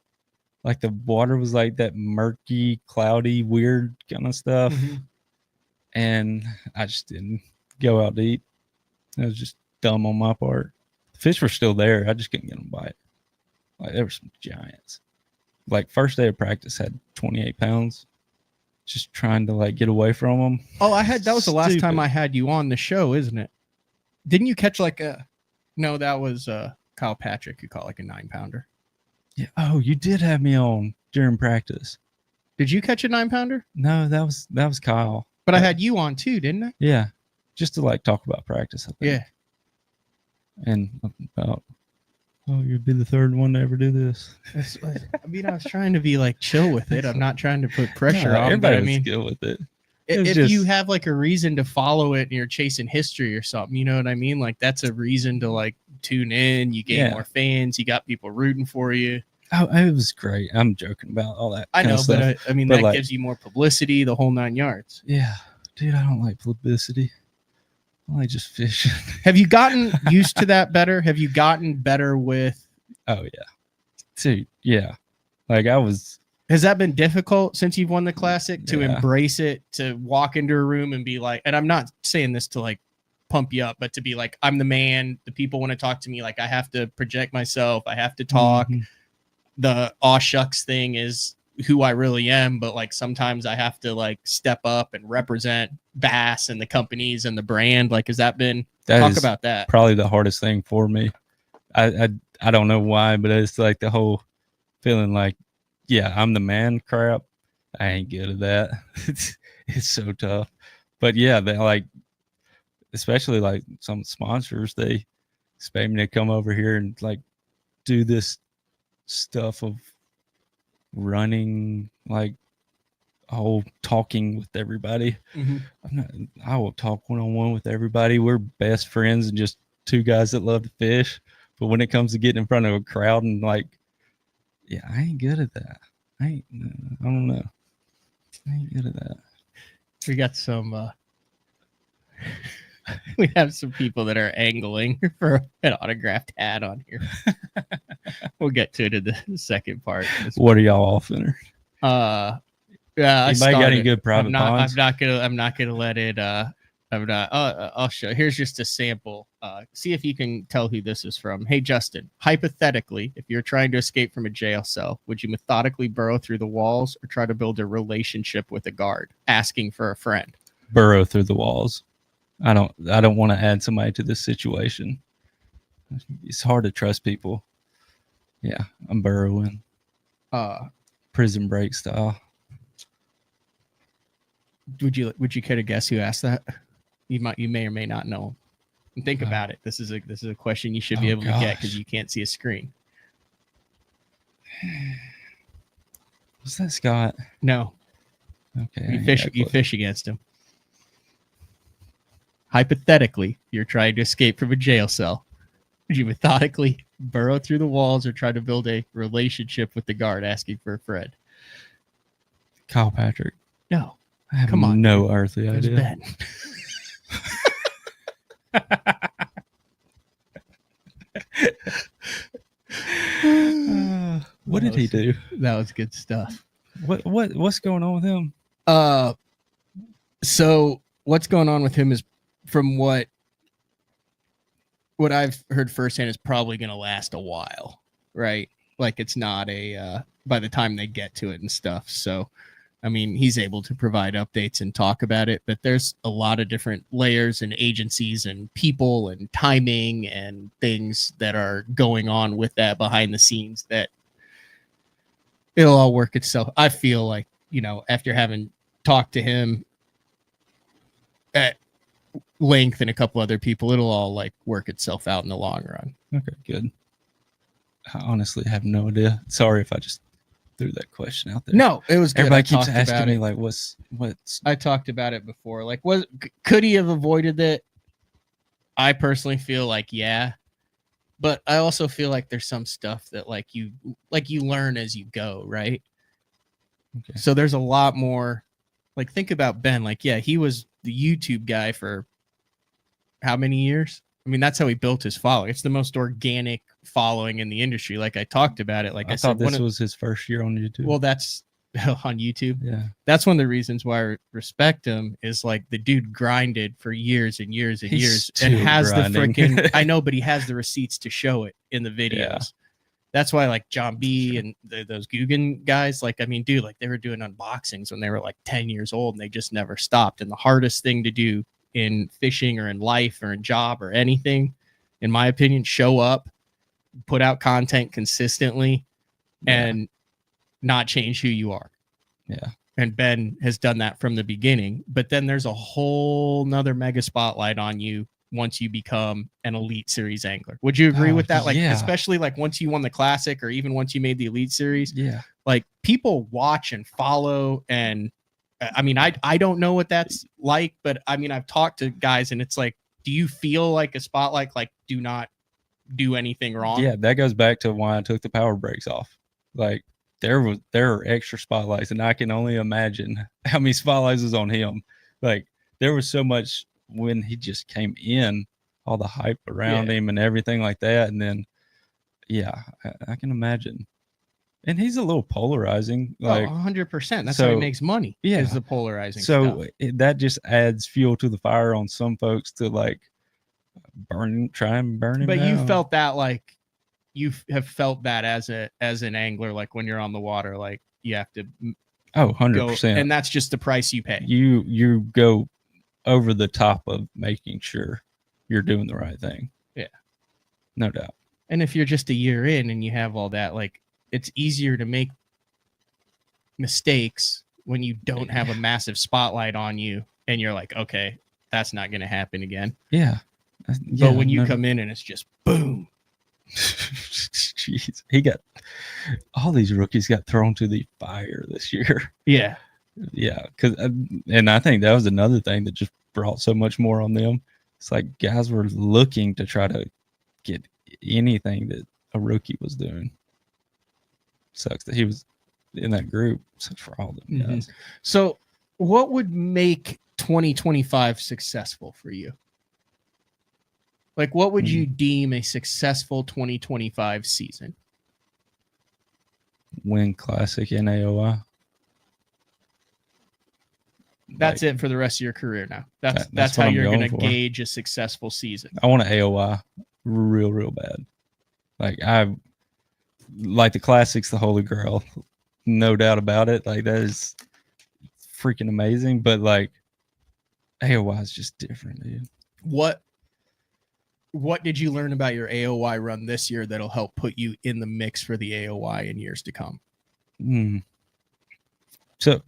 Like the water was like that murky, cloudy, weird kind of stuff. Mm-hmm. And I just didn't go out to eat. It was just dumb on my part. The fish were still there. I just couldn't get them to bite. Like, there were some giants. Like, first day of practice had 28 pounds. Just trying to like get away from them. Oh, that was the last time I had you on the show, isn't it? Didn't you catch like no, that was Kyle Patrick who caught like a 9-pounder. Yeah. Oh, you did have me on during practice. Did you catch a 9-pounder? No, that was Kyle. But I had you on too, didn't I? Yeah. Just to like talk about practice. I think. Yeah. And about, oh, you'd be the third one to ever do this. I mean, I was trying to be like chill with it. I'm not trying to put pressure on. Everybody but, I mean, was good with it. If you have like a reason to follow it and you're chasing history or something, you know what I mean? Like, that's a reason to like tune in. You gain more fans. You got people rooting for you. Oh, it was great. I'm joking about all that. I know, but I mean, that like, gives you more publicity, the whole 9 yards. Yeah, dude, I don't like publicity. I like just fishing. Have you gotten used to that better? Have you gotten better with? Oh yeah, dude. Yeah, like I was. Has that been difficult since you've won the Classic to embrace it, to walk into a room and be like, and I'm not saying this to like pump you up, but to be like, I'm the man. The people want to talk to me. Like, I have to project myself. I have to talk. Mm-hmm. The aw shucks thing is who I really am, but like sometimes I have to like step up and represent Bass and the companies and the brand. Like, has that been talk about that? Probably the hardest thing for me. I don't know why, but it's like the whole feeling like, yeah, I'm the man crap. I ain't good at that. It's so tough. But yeah, they like, especially like some sponsors, they expect me to come over here and like do this stuff of running, like whole talking with everybody. Mm-hmm. I will talk one-on-one with everybody. We're best friends and just two guys that love to fish. But when it comes to getting in front of a crowd and like, yeah, I ain't good at that. I don't know. I ain't good at that. We got some. We have some people that are angling for an autographed hat on here. We'll get to it in the second part. What are y'all offering? Yeah. Anybody got any good private ponds? I'm not gonna let it. I'm not. I'll show. Here's just a sample. See if you can tell who this is from. Hey Justin, hypothetically, if you're trying to escape from a jail cell, would you methodically burrow through the walls or try to build a relationship with a guard, asking for a friend? Burrow through the walls. I don't want to add somebody to this situation. It's hard to trust people. Yeah, I'm burrowing. Prison Break style. Would you care to guess who asked that? You may or may not know. And think about it. This is a question you should be able to get because you can't see a screen. Was that Scott? No. Okay. You fish against him. Hypothetically, you're trying to escape from a jail cell. Would you methodically burrow through the walls or try to build a relationship with the guard asking for a friend? Kyle Patrick. No. I have Come on. no earthly There's idea. Ben. What did he do? That was good stuff. What's going on with him? So what's going on with him is, from what I've heard firsthand, is probably going to last a while, right? Like it's not by the time they get to it and stuff. So, I mean, he's able to provide updates and talk about it, but there's a lot of different layers and agencies and people and timing and things that are going on with that behind the scenes that it'll all work itself. I feel like, after having talked to him at length and a couple other people, it'll all like work itself out in the long run. Okay, good. I honestly have no idea. Sorry if I just threw that question out there. No, it was good. Everybody keeps asking me like, what's I talked about it before. Like, could he have avoided it? I personally feel like, yeah, but I also feel like there's some stuff that like you learn as you go, right? Okay. So there's a lot more. Like, think about Ben. Like, yeah, he was the YouTube guy for how many years? I mean, that's how he built his following. It's the most organic following in the industry. Like I talked about it. Like I thought said, this was his first year on YouTube. Well, that's on YouTube. Yeah. That's one of the reasons why I respect him, is like the dude grinded for years and years and years and has grinding. the freaking, I know, but he has the receipts to show it in the videos. Yeah. That's why like John B and those Guggen guys, like, I mean, dude, like they were doing unboxings when they were like 10 years old and they just never stopped. And the hardest thing to do in fishing or in life or in job or anything, in my opinion, show up, put out content consistently, and not change who you are. Yeah. And Ben has done that from the beginning. But then there's a whole nother mega spotlight on you once you become an Elite Series angler. Would you agree with that? Like, especially like once you won the Classic or even once you made the Elite Series, like people watch and follow. And I mean, I don't know what that's like, but I mean, I've talked to guys and it's like, do you feel like a spotlight, like do not do anything wrong? Yeah, that goes back to why I took the power brakes off. Like there are extra spotlights, and I can only imagine how many spotlights was on him. Like there was so much when he just came in, all the hype around him and everything like that. And then, I can imagine. And he's a little polarizing. Like 100%. That's how he makes money. Yeah, is the polarizing. So stuff. That just adds fuel to the fire on some folks to like try and burn him. But down. you felt that, like you have felt that as an angler, like when you're on the water, like you have to 100%. And that's just the price you pay. You go over the top of making sure you're doing the right thing. Yeah, no doubt. And if you're just a year in and you have all that, like it's easier to make mistakes when you don't have a massive spotlight on you and you're like, okay, that's not going to happen again. Yeah. But when you come in and it's just boom. Jeez, all these rookies got thrown to the fire this year. Yeah. Yeah. And I think that was another thing that just brought so much more on them. It's like guys were looking to try to get anything that a rookie was doing. Sucks that he was in that group, except for all of them Mhm. guys. So, what would make 2025 successful for you? Like, what would you deem a successful 2025 season? Win Classic and AOI. That's it for the rest of your career now. That's That's how what I'm you're going going to for. gauge a successful season. I want an AOI real bad. Like I like the Classic's the holy grail, no doubt about it. Like that is freaking amazing. But like AOI is just different, dude. What did you learn about your AOI run this year that'll help put you in the mix for the AOI in years to come? So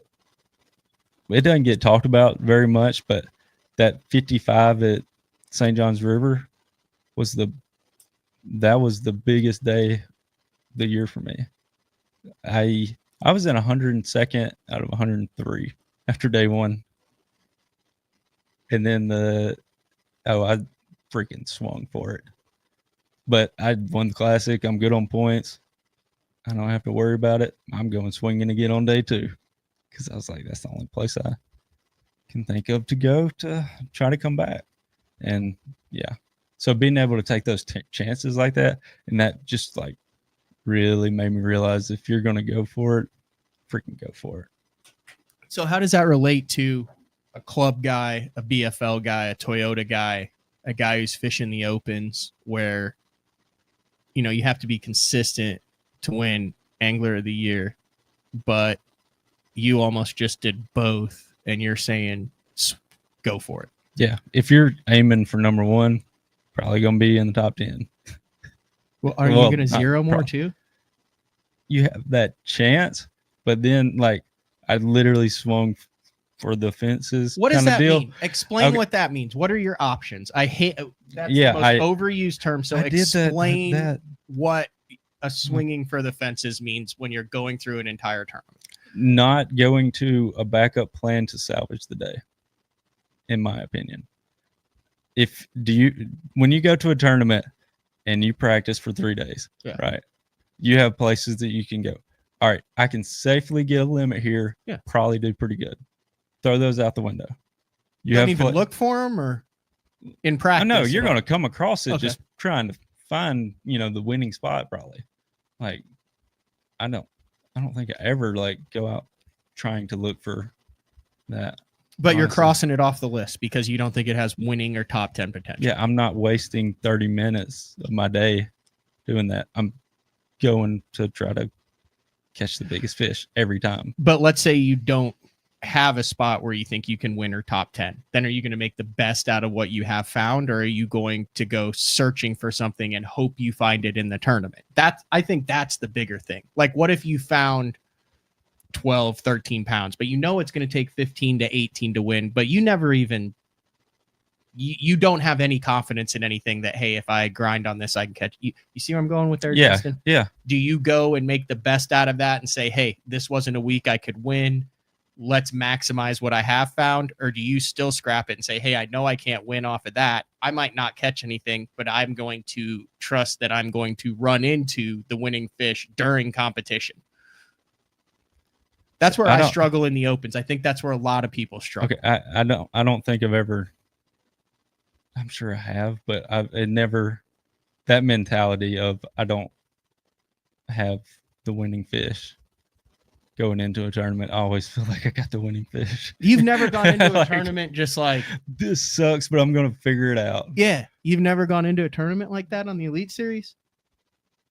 it doesn't get talked about very much, but that 55 at St. John's River was the biggest day the year for me. I was in 102nd out of 103 after day one. And then I freaking swung for it. But I won the Classic. I'm good on points. I don't have to worry about it. I'm going swinging again on day two. Because I was like, that's the only place I can think of to go to try to come back. And yeah, so being able to take those chances like that, and that just like really made me realize if you're going to go for it, freaking go for it. So how does that relate to a club guy, a BFL guy, a Toyota guy, a guy who's fishing the opens where, you know, you have to be consistent to win Angler of the Year, but you almost just did both and you're saying go for it. Yeah. If you're aiming for number one, probably going to be in the top 10. Well, are you going to zero more too? You have that chance, but then like I literally swung for the fences. What does that deal. mean? Explain what that means. What are your options? I hate that's the most overused term. So explain what a swinging for the fences means when you're going through an entire tournament. Not going to a backup plan to salvage the day, in my opinion. When you go to a tournament and you practice for 3 days, right? You have places that you can go. All right, I can safely get a limit here. Yeah, probably do pretty good. Throw those out the window. You don't even look for them or in practice. I know you're going to come across it just trying to find, the winning spot. Probably, like, I don't think I ever like go out trying to look for that. But honestly, you're crossing it off the list because you don't think it has winning or top 10 potential. Yeah, I'm not wasting 30 minutes of my day doing that. I'm going to try to catch the biggest fish every time. But let's say you don't have a spot where you think you can win or top 10. Then are you going to make the best out of what you have found, or are you going to go searching for something and hope you find it in the tournament? I think that's the bigger thing. Like, what if you found 12, 13 pounds, but you know it's going to take 15 to 18 to win, but you never even you don't have any confidence in anything that, hey, if I grind on this, I can catch you. You see where I'm going with there, yeah, Justin? Yeah. Do you go and make the best out of that and say, hey, this wasn't a week I could win, let's maximize what I have found? Or do you still scrap it and say, hey, I know I can't win off of that. I might not catch anything, but I'm going to trust that I'm going to run into the winning fish during competition. That's where I struggle in the opens. I think that's where a lot of people struggle. Okay, I don't think I've ever. I'm sure I have, but it never. That mentality of I don't have the winning fish going into a tournament. I always feel like I got the winning fish. You've never gone into a tournament just like, this sucks, but I'm gonna figure it out. Yeah, you've never gone into a tournament like that on the Elite Series,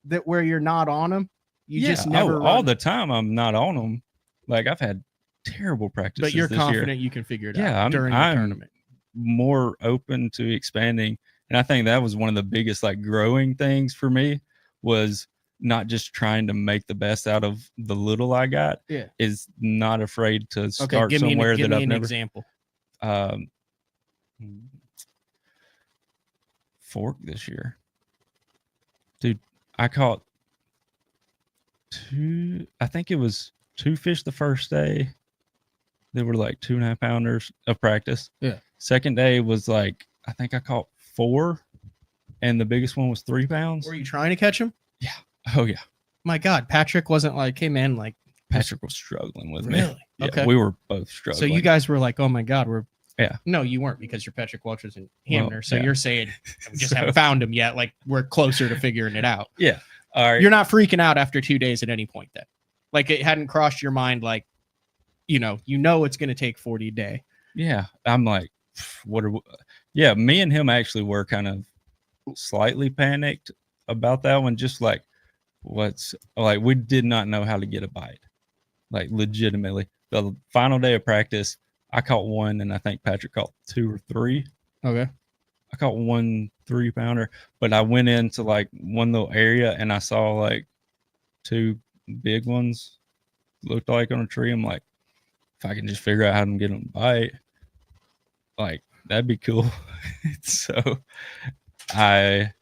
that where you're not on them. You just never all the time. I'm not on them. Like I've had terrible practices, but you're this confident year. You can figure it out. During the tournament. More open to expanding, and I think that was one of the biggest like growing things for me, was not just trying to make the best out of the little I got. Yeah, is not afraid to start give somewhere me that I've an never. Example. Fork this year, dude. I caught I think it was 2 fish the first day. They were like 2.5 pounders of practice. Yeah. Second day was like, I think I caught 4, and the biggest one was 3 pounds. Were you trying to catch him? Yeah. Oh yeah. My God, Patrick wasn't like, hey man, like Patrick was struggling with me. Really? Yeah, Okay. we were both struggling. So you guys were like, oh my God, we're. Yeah. No, you weren't because you're Patrick Walters and Hamner. Well, so yeah. you're saying we just So- haven't found him yet. Like we're closer to figuring it out. Yeah. All right. You're not freaking out after 2 days at any point then. Like it hadn't crossed your mind like, you know it's going to take 40 a day. Yeah. I'm like, yeah, me and him actually were kind of slightly panicked about that one. Just like we did not know how to get a bite. Like legitimately. The final day of practice, I caught one and I think Patrick caught 2 or 3. Okay. I caught 1 3-pounder, but I went into like one little area and I saw like 2 big ones looked like on a tree. I'm like, if I can just figure out how to get them to bite, like that'd be cool. So I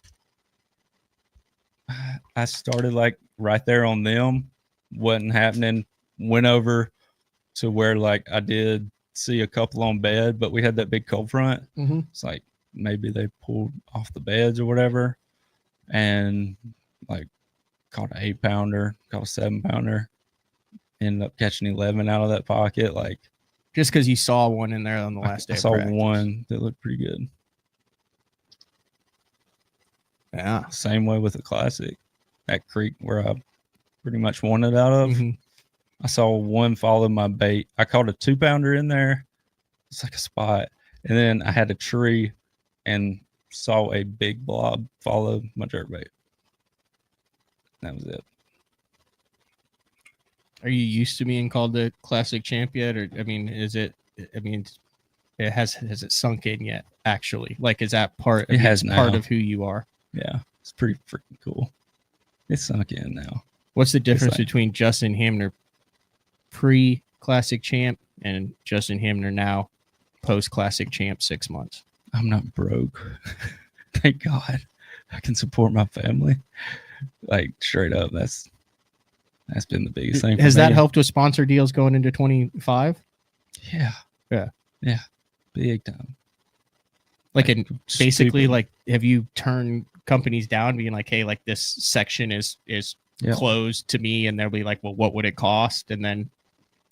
started like right there on them. Wasn't happening. Went over to where like I did see a couple on bed, but we had that big cold front. Mm-hmm. It's like maybe they pulled off the beds or whatever, and like caught an 8-pounder, caught a 7-pounder, ended up catching 11 out of that pocket. Like Just because you saw one in there on the last day. I of saw practice. one that looked pretty good. Yeah. Same way with the classic, that creek where I pretty much won it out of. Mhm. I saw one follow my bait. I caught a 2-pounder in there. It's like a spot. And then I had a tree and saw a big blob follow my jerk bait. That was it. Are you used to being called the classic champ yet? Or, has it sunk in yet, actually? Like, is that part, It has part now. of who you are? Yeah. It's pretty freaking cool. It's sunk in now. What's the difference like- between Justin Hamner pre-classic champ and Justin Hamner now post-classic champ 6 months? I'm not broke. Thank God. I can support my family. Like straight up. That's been the biggest thing. Has for that me. helped with sponsor deals going into 25? Yeah. Yeah. Yeah. Big time. Like, in basically, stupid. like, have you turned companies down being like, hey, like this section is Yep. closed to me, and they'll be like, well, what would it cost? And then,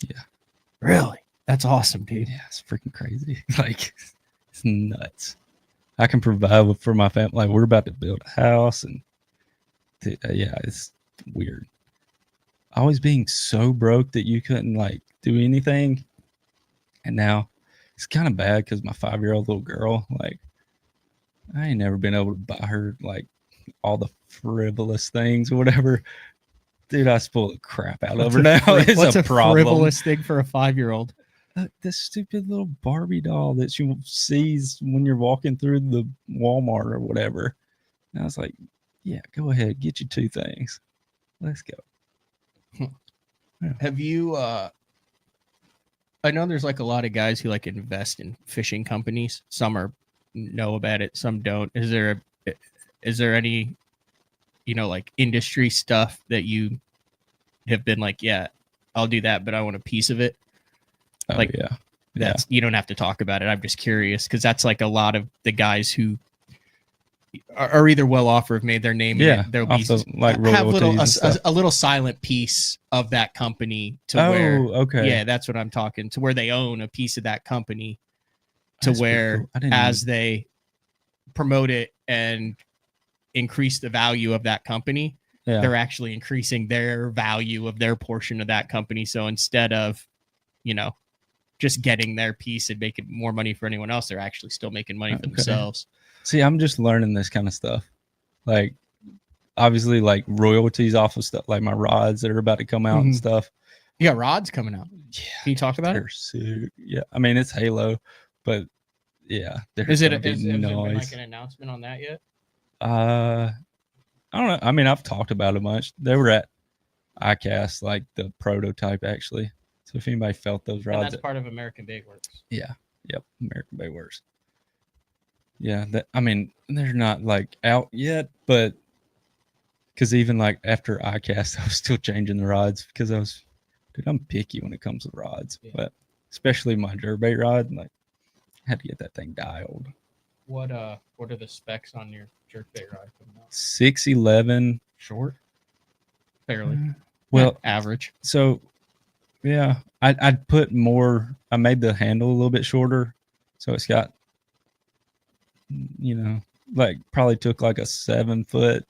Yeah. Really? That's awesome, dude. Yeah, it's freaking crazy. Like, it's nuts. I can provide for my family. Like, we're about to build a house, and yeah, it's weird. Always being so broke that you couldn't like do anything, and now it's kind of bad because my 5-year-old little girl, like, I ain't never been able to buy her like all the frivolous things or whatever. Dude, I spoil the crap out of her now. It's What's a problem. frivolous thing for a 5-year-old? This stupid little Barbie doll that she sees when you're walking through the Walmart or whatever. And I was like, yeah, go ahead, get you 2 things. Let's go. Have you I know there's like a lot of guys who like invest in fishing companies. Some know about it, some don't. Is there any like industry stuff that you have been like, yeah, I'll do that, but I want a piece of it? Oh, Like, yeah. That's you don't have to talk about it. I'm just curious because that's like a lot of the guys who are either well off or have made their name. Yeah, There'll be also, like, have royalties and stuff. a little silent piece of that company to Oh, where okay. yeah, that's what I'm talking to where they own a piece of that company to That's pretty where cool. I didn't as they promote it and increase the value of that company, Yeah. they're actually increasing their value of their portion of that company. So instead of, just getting their piece and making more money for anyone else, they're actually still making money for Okay. themselves. See, I'm just learning this kind of stuff. Like, obviously, like royalties off of stuff, like my rods that are about to come out and Mhm. stuff. You got rods coming out. Yeah. Can you talk about it? They're sick. Yeah. I mean, it's Halo, but yeah. Is it gonna be has there been like nice. an announcement on that yet? I don't know. I mean, I've talked about it much. They were at ICAST, like the prototype, actually. So if anybody felt those And rods, that's part of American Bait Works. yeah, yep, American Bay Works. Yeah, I mean, they're not like out yet, but because even like after ICAST, I was still changing the rods because I'm picky when it comes to rods, Yeah. but especially my jerkbait rod, like, I had to get that thing dialed. What are the specs on your jerkbait rod coming out? 611. Short, fairly Well, average. so Yeah, I'd put more. I made the handle a little bit shorter, so it's got, like probably took like a 7 foot,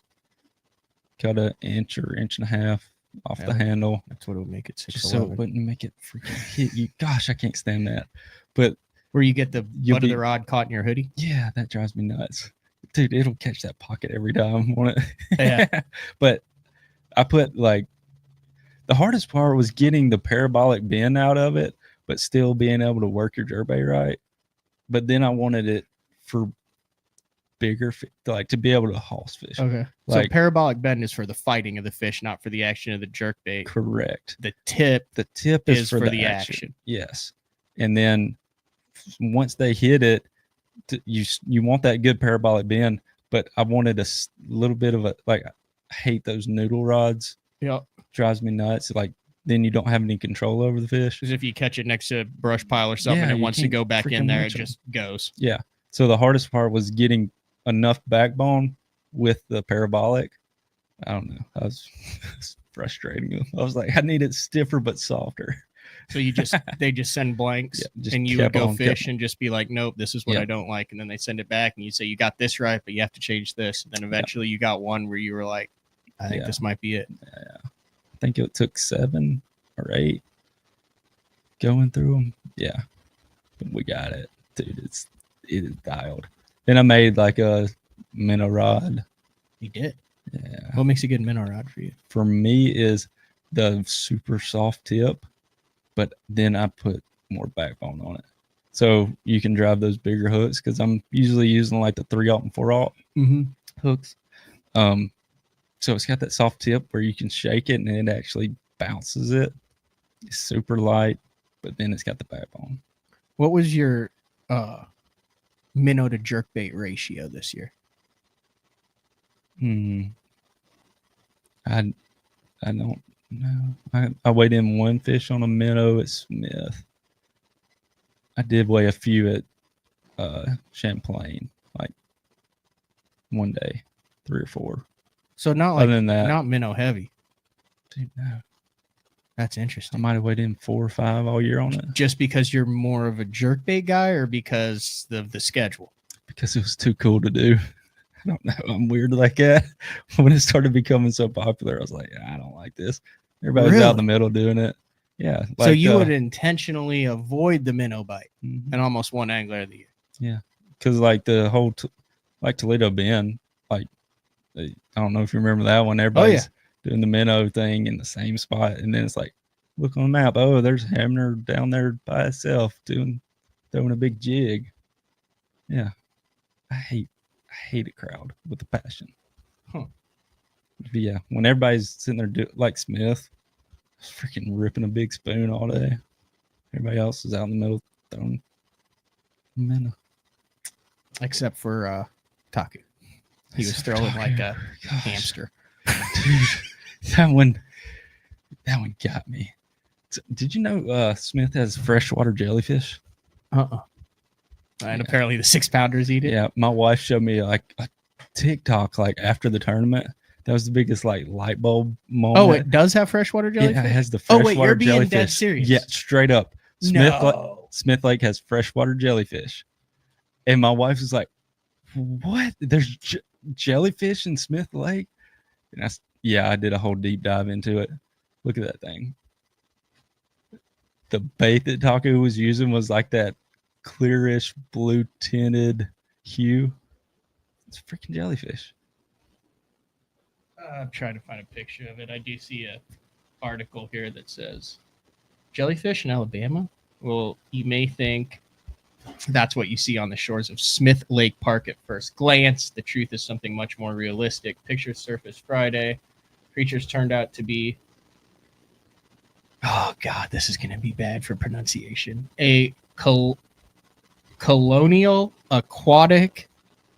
cut an inch or inch and a half off the handle. That's what it would make it just so it 6'11". wouldn't make it freaking hit you. Gosh, I can't stand that. But Where you get the butt of the rod caught in your hoodie. yeah, that drives me nuts, dude. It'll catch that pocket every time, won't it? Yeah. But I put like, the hardest part was getting the parabolic bend out of it, but still being able to work your jerkbait right. But then I wanted it for bigger, like to be able to house fish. Okay. Like, so parabolic bend is for the fighting of the fish, not for the action of the jerkbait. correct. The tip The tip is for for the action. action. Yes. And then once they hit it, you want that good parabolic bend, but I wanted a little bit of a, like, I hate those noodle rods. Yep. Drives me nuts. Like, then you don't have any control over the fish. Because if you catch it next to a brush pile or something, Yeah, and you once you can't go back in freaking there, it reach 'em. just goes. Yeah. So the hardest part was getting enough backbone with the parabolic. I don't know. It's frustrating. I was like, I need it stiffer but softer. So they just send blanks, Yeah, just and you would kept go on, fish kept and just be like, nope, this is what Yeah. I don't like, and then they send it back, and you say you got this right, but you have to change this, and then eventually you got one where you were like, I think Yeah. this might be it. I think it took 7 or 8 going through them. Yeah, but we got it, dude. It is dialed. Then I made like a minnow rod. You did. Yeah, What makes a good minnow rod for you? for me is the super soft tip, but then I put more backbone on it, so you can drive those bigger hooks. Because I'm usually using like the 3/0 and 4/0 Mm-hmm. hooks. So it's got that soft tip where you can shake it and it actually bounces it. It's super light, but then it's got the backbone. What was your minnow to jerkbait ratio this year? I don't know. I weighed in 1 fish on a minnow at Smith. I did weigh a few at Champlain, like one day, 3 or 4. So not like Other than that, not minnow heavy. dude, no. That's I interesting. might have weighed in 4 or 5 all year on it Just because you're more of a jerkbait guy, or because of the schedule? because it was too cool to do. I don't know. I'm weird like that. When it started becoming so popular, I was like, I don't like this. Everybody's out in the middle doing it. Yeah. So you would intentionally avoid the minnow bite Mhm. and almost one angler of the year. Because like the whole like Toledo Bend, like I don't know if you remember that one. Everybody's doing the minnow thing in the same spot, and then it's like, look on the map. Oh, there's Hamner down there by itself throwing a big jig. Yeah, I hate a crowd with a passion. Huh. But yeah, when everybody's sitting there like Smith, freaking ripping a big spoon all day. Everybody else is out in the middle throwing minnow. Except for Taku. He was throwing like a hamster. Dude, that one got me. Did you know Smith has freshwater jellyfish? And apparently the 6-pounders eat it. Yeah, my wife showed me like a TikTok like after the tournament. That was the biggest like light bulb moment. Oh, it does have freshwater jellyfish? Yeah, it has the Oh, freshwater wait, you're being jellyfish. dead serious. Yeah, straight up. No. Smith Lake has freshwater jellyfish. And my wife was like, what? There's jellyfish in Smith Lake? And I did a whole deep dive into it. Look at that thing. The bait that Taco was using was like that clearish blue tinted hue. It's freaking jellyfish. I'm trying to find a picture of it. I do see a article here that says jellyfish in Alabama. Well, you may think that's what you see on the shores of Smith Lake Park at first glance. The truth is something much more realistic. Pictures surfaced Friday. Creatures turned out to be, oh God, this is going to be bad for pronunciation. A colonial aquatic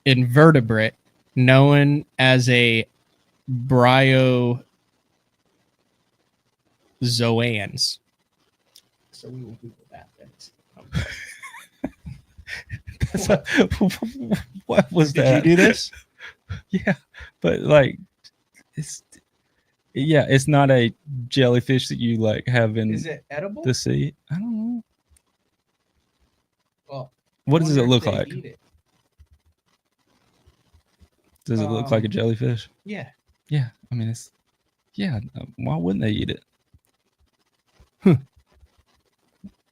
invertebrate known as a bryozoans. So we will Google that. What was Did that? you do this? Yeah, but like it's Yeah, it's not a jellyfish that you like have in Is it edible? the sea. I don't know. Well, What does it wonder if look they like? eat it. Does it look like a jellyfish? Yeah. Yeah, I mean it's. Yeah, why wouldn't they eat it?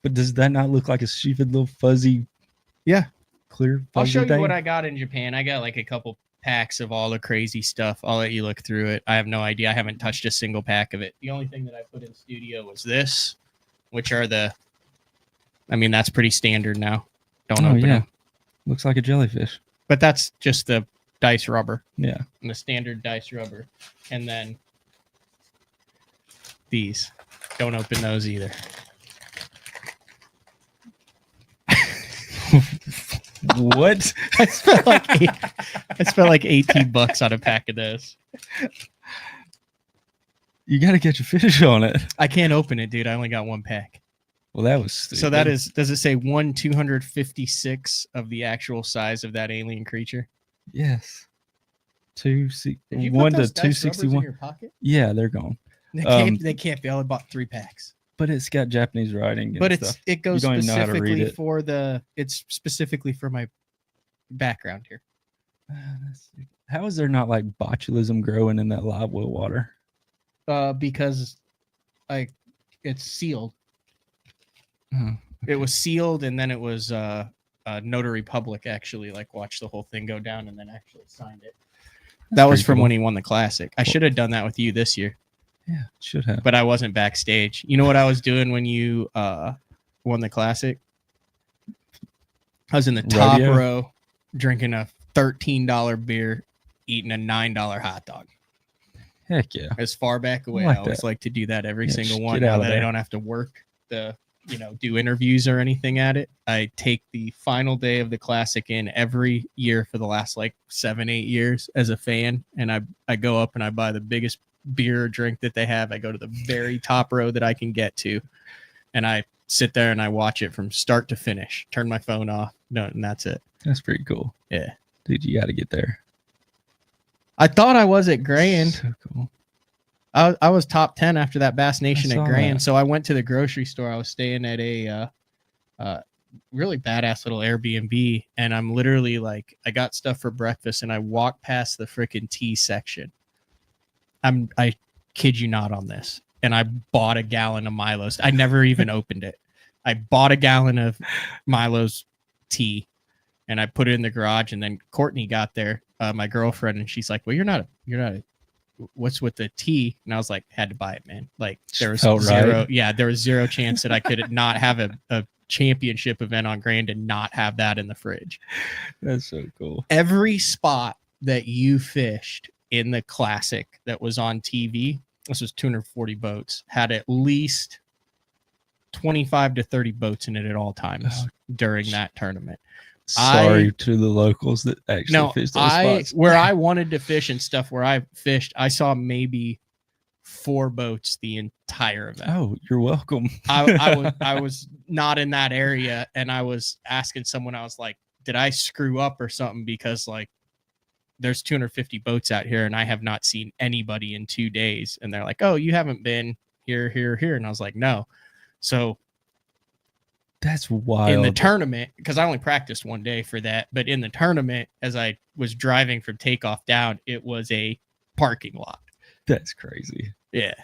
But does that not look like a stupid little fuzzy? Yeah. Clear. I'll Fuzzy show you thing? what I got in Japan. I got like a couple packs of all the crazy stuff. I'll let you look through it. I have no idea. I haven't touched a single pack of it. The only thing that I put in studio was this, which are the. I mean, that's pretty standard now. Don't open them. Looks like a jellyfish. But that's just the dice rubber. Yeah. And the standard dice rubber. And then these. Don't open those either. What? I spent like $18 on a pack of those. You got to catch a fish on it. I can't open it, dude. I only got one pack. Well, that was stupid. So that is, does it say 1/256 of the actual size of that alien creature? Yes. Did you put 1 to those dice rubbers in 261. your pocket? Yeah, they're gone. They can't be. I only bought 3 packs. But it's got Japanese writing. And But stuff. it goes don't even know how to read specifically it. for the. It's specifically for my background here. How is there not like botulism growing in that live well water? Because, like, it's sealed. Oh, It was sealed, and then it was notary public actually like watched the whole thing go down and then actually signed it. That was pretty from cool. when he won the classic. I should have done that with you this year, yeah, should have. but I wasn't backstage. You know what I was doing when you won the classic? I was in the top Rodeo? row drinking a $13 beer, eating a $9 hot dog. Heck yeah. As far back away, like I always that. like to do that every Yeah, single just one. get out Now of that I there. don't have to work do interviews or anything at it. I take the final day of the classic in every year for the last like 7-8 years as a fan, and I go up and I buy the biggest beer or drink that they have. I go to the very top row that I can get to, and I sit there and I watch it from start to finish. Turn my phone off, and that's it. That's pretty cool. Yeah, Dude, you got to get there. I thought I was at Grand. So cool. I was top 10 after that Bass Nation I at saw Grand. that. So I went to the grocery store. I was staying at a really badass little Airbnb, and I'm literally like, I got stuff for breakfast, and I walked past the freaking tea section. I kid you not on this, and I bought a gallon of Milo's. I never even opened it. I bought a gallon of Milo's tea, and I put it in the garage. And then Courtney got there, my girlfriend, and she's like, "Well, you're not a what's with the tea?" And I was like, had to buy it, man. Like there was Felt zero, right. yeah, there was zero chance that I could not have a championship event on Grand and not have that in the fridge. That's so cool. Every spot that you fished in the classic that was on TV, this was 240 boats, had at least 25 to 30 boats in it at all times during that tournament. Sorry to the locals that actually fished those spots. Where I wanted to fish and stuff where I fished, I saw maybe 4 boats the entire event. Oh, you're welcome. I was not in that area, and I was asking someone, I was like, did I screw up or something? Because like there's 250 boats out here and I have not seen anybody in 2 days. And they're like, oh, you haven't been here. And I was like, no. So That's wild. in the tournament, because I only practiced 1 day for that, but in the tournament, as I was driving from takeoff down, it was a parking lot. That's crazy. Yeah.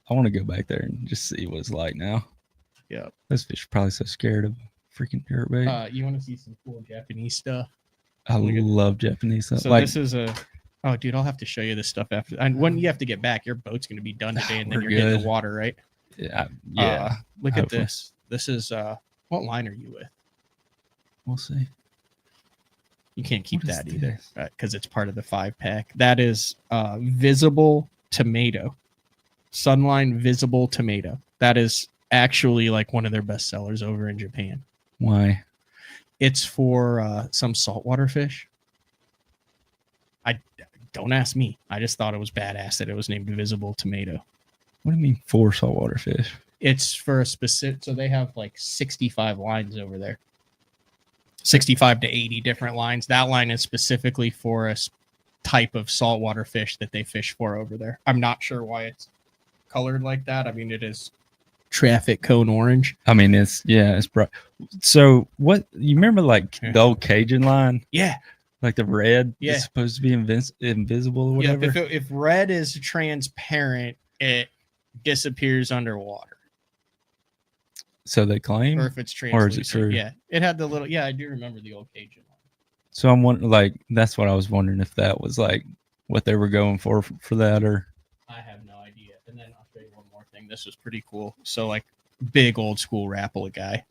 I want to go back there and just see what it's like now. Yeah. Those fish are probably so scared of freaking jerkbait. You want to see some cool Japanese stuff? I love Japanese stuff. So like, this is oh, dude, I'll have to show you this stuff after. And when you have to get back, your boat's going to be done today, and then We're you're hitting good. the water, right? yeah, Look at hopefully. this. This is what line are you with? We'll see. You can't keep What is that either this? because it's part of the 5-pack. That is Visible Tomato, Sunline Visible Tomato. That is actually like one of their best sellers over in Japan. Why? It's for some saltwater fish. I don't ask me. I just thought it was badass that it was named Visible Tomato. What do you mean for saltwater fish? It's for a specific, so they have like 65 lines over there. 65 to 80 different lines. That line is specifically for type of saltwater fish that they fish for over there. I'm not sure why it's colored like that. I mean, it is traffic cone orange. I mean, it's bright. So what, you remember like the old Cajun line? Yeah. Like the red Yeah. is supposed to be invisible or whatever? Yeah, if red is transparent, it disappears underwater. So they claim? Or if it's Or translucent. is it true? Yeah. It had the little, I do remember the old Cajun one. So I'm wondering, like, that's what I was wondering, if that was like what they were going for that, or. I have no idea. And then I'll show you one more thing. This was pretty cool. So like big old school Rapala guy.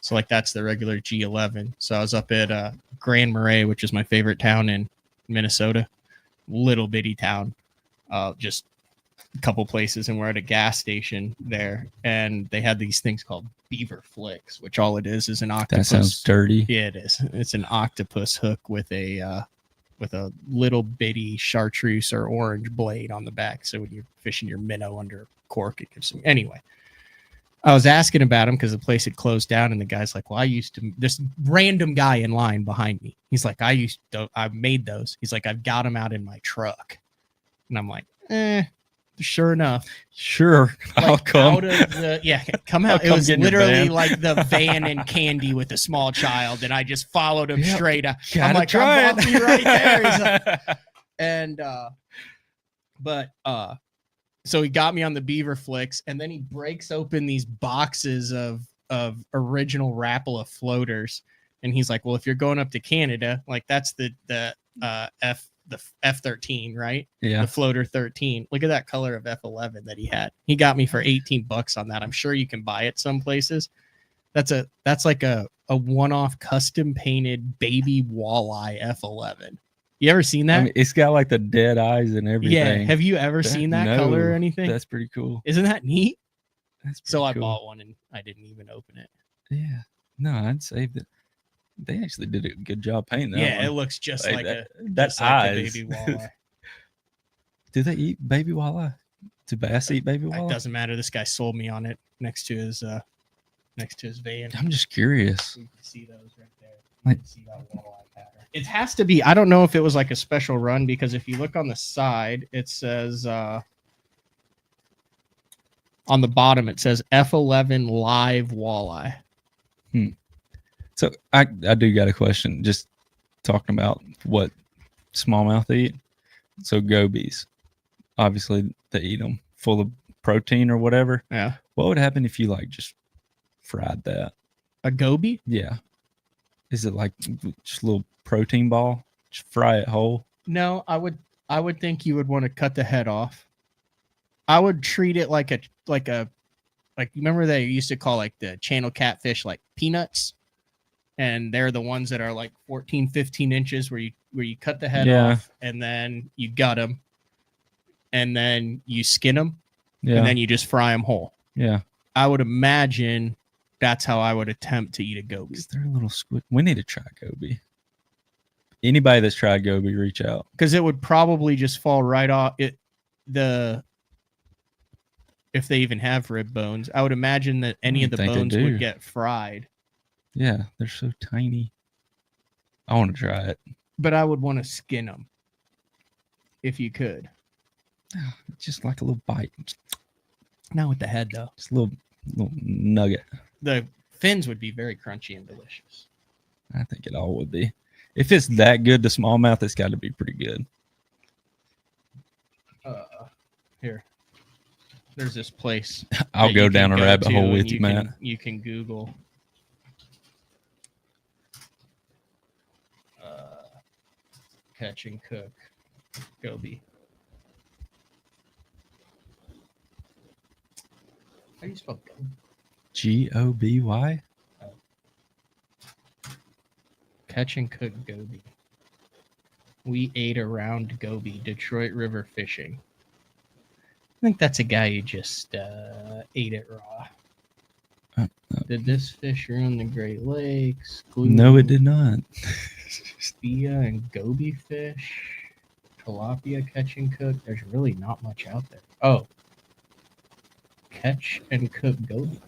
So like that's the regular G11. So I was up at Grand Marais, which is my favorite town in Minnesota. Little bitty town. Just a couple places, and we're at a gas station there, and they had these things called beaver flicks, which all it is an octopus. That sounds dirty. Yeah, it is. It's an octopus hook with a little bitty chartreuse or orange blade on the back. So when you're fishing your minnow under cork, it gives some. Anyway, I was asking about him because the place had closed down, and the guy's like, "Well, I used to." This random guy in line behind me, he's like, I made those." He's like, "I've got them out in my truck," and I'm like, Sure enough, sure, like I'll come. out of the, come out. It was literally like the van and Candy with a small child, and I just followed him straight. I'm like, I'm off you right there. He's like, and so he got me on the beaver flicks, and then he breaks open these boxes of original Rapala floaters, and he's like, "Well, if you're going up to Canada, like that's the F13, right? Yeah. The floater 13. Look at that color of F11 that he had. He got me for $18 on that. I'm sure you can buy it some places. That's like a one-off custom painted baby walleye F11. You ever seen that? I mean, it's got like the dead eyes and everything. Yeah. Have you ever seen that color or anything? That's pretty cool. Isn't that neat? That's so I cool. bought one and I didn't even open it. Yeah. No, I'd say that they actually did a good job painting that one. It looks just like that eyes. baby walleye. Do they eat baby walleye? Do bass eat baby walleye? It doesn't matter. This guy sold me on it next to his van. I'm just curious. You can see those right there. You Like- can see that walleye pattern. It has to be. I don't know if it was like a special run, because if you look on the side, it says on the bottom it says F11 live walleye. So I do got a question. Just talking about what smallmouth eat. So gobies, obviously they eat them full of protein or whatever. Yeah. What would happen if you like just fried that? A goby? Yeah. Is it like just a little protein ball? Just fry it whole? No, I would think you would want to cut the head off. I would treat it like remember they used to call like the channel catfish like peanuts, and they're the ones that are like 14, 15 inches where you cut the head off, and then you gut them, and then you skin them, and then you just fry them whole. Yeah. I would imagine that's how I would attempt to eat a goby. They're a little squid. We need to try goby. Anybody that's tried goby, reach out. Because it would probably just fall right off if they even have rib bones. I would imagine that any of the bones would get fried. Yeah, they're so tiny. I want to try it. But I would want to skin them if you could. Just like a little bite. Not with the head, though. Just a little nugget. The fins would be very crunchy and delicious. I think it all would be. If it's that good to smallmouth, it's got to be pretty good. Here. There's this place. I'll go down a rabbit hole with you, Matt. You can Google catch and cook goby. How do you spell goby? Goby? Catch and cook goby. We ate around goby, Detroit River fishing. I think that's a guy who just ate it raw. Did this fish ruin the Great Lakes? No, it did not. Thea and goby fish. Tilapia catch and cook. There's really not much out there. Oh. Catch and cook goby.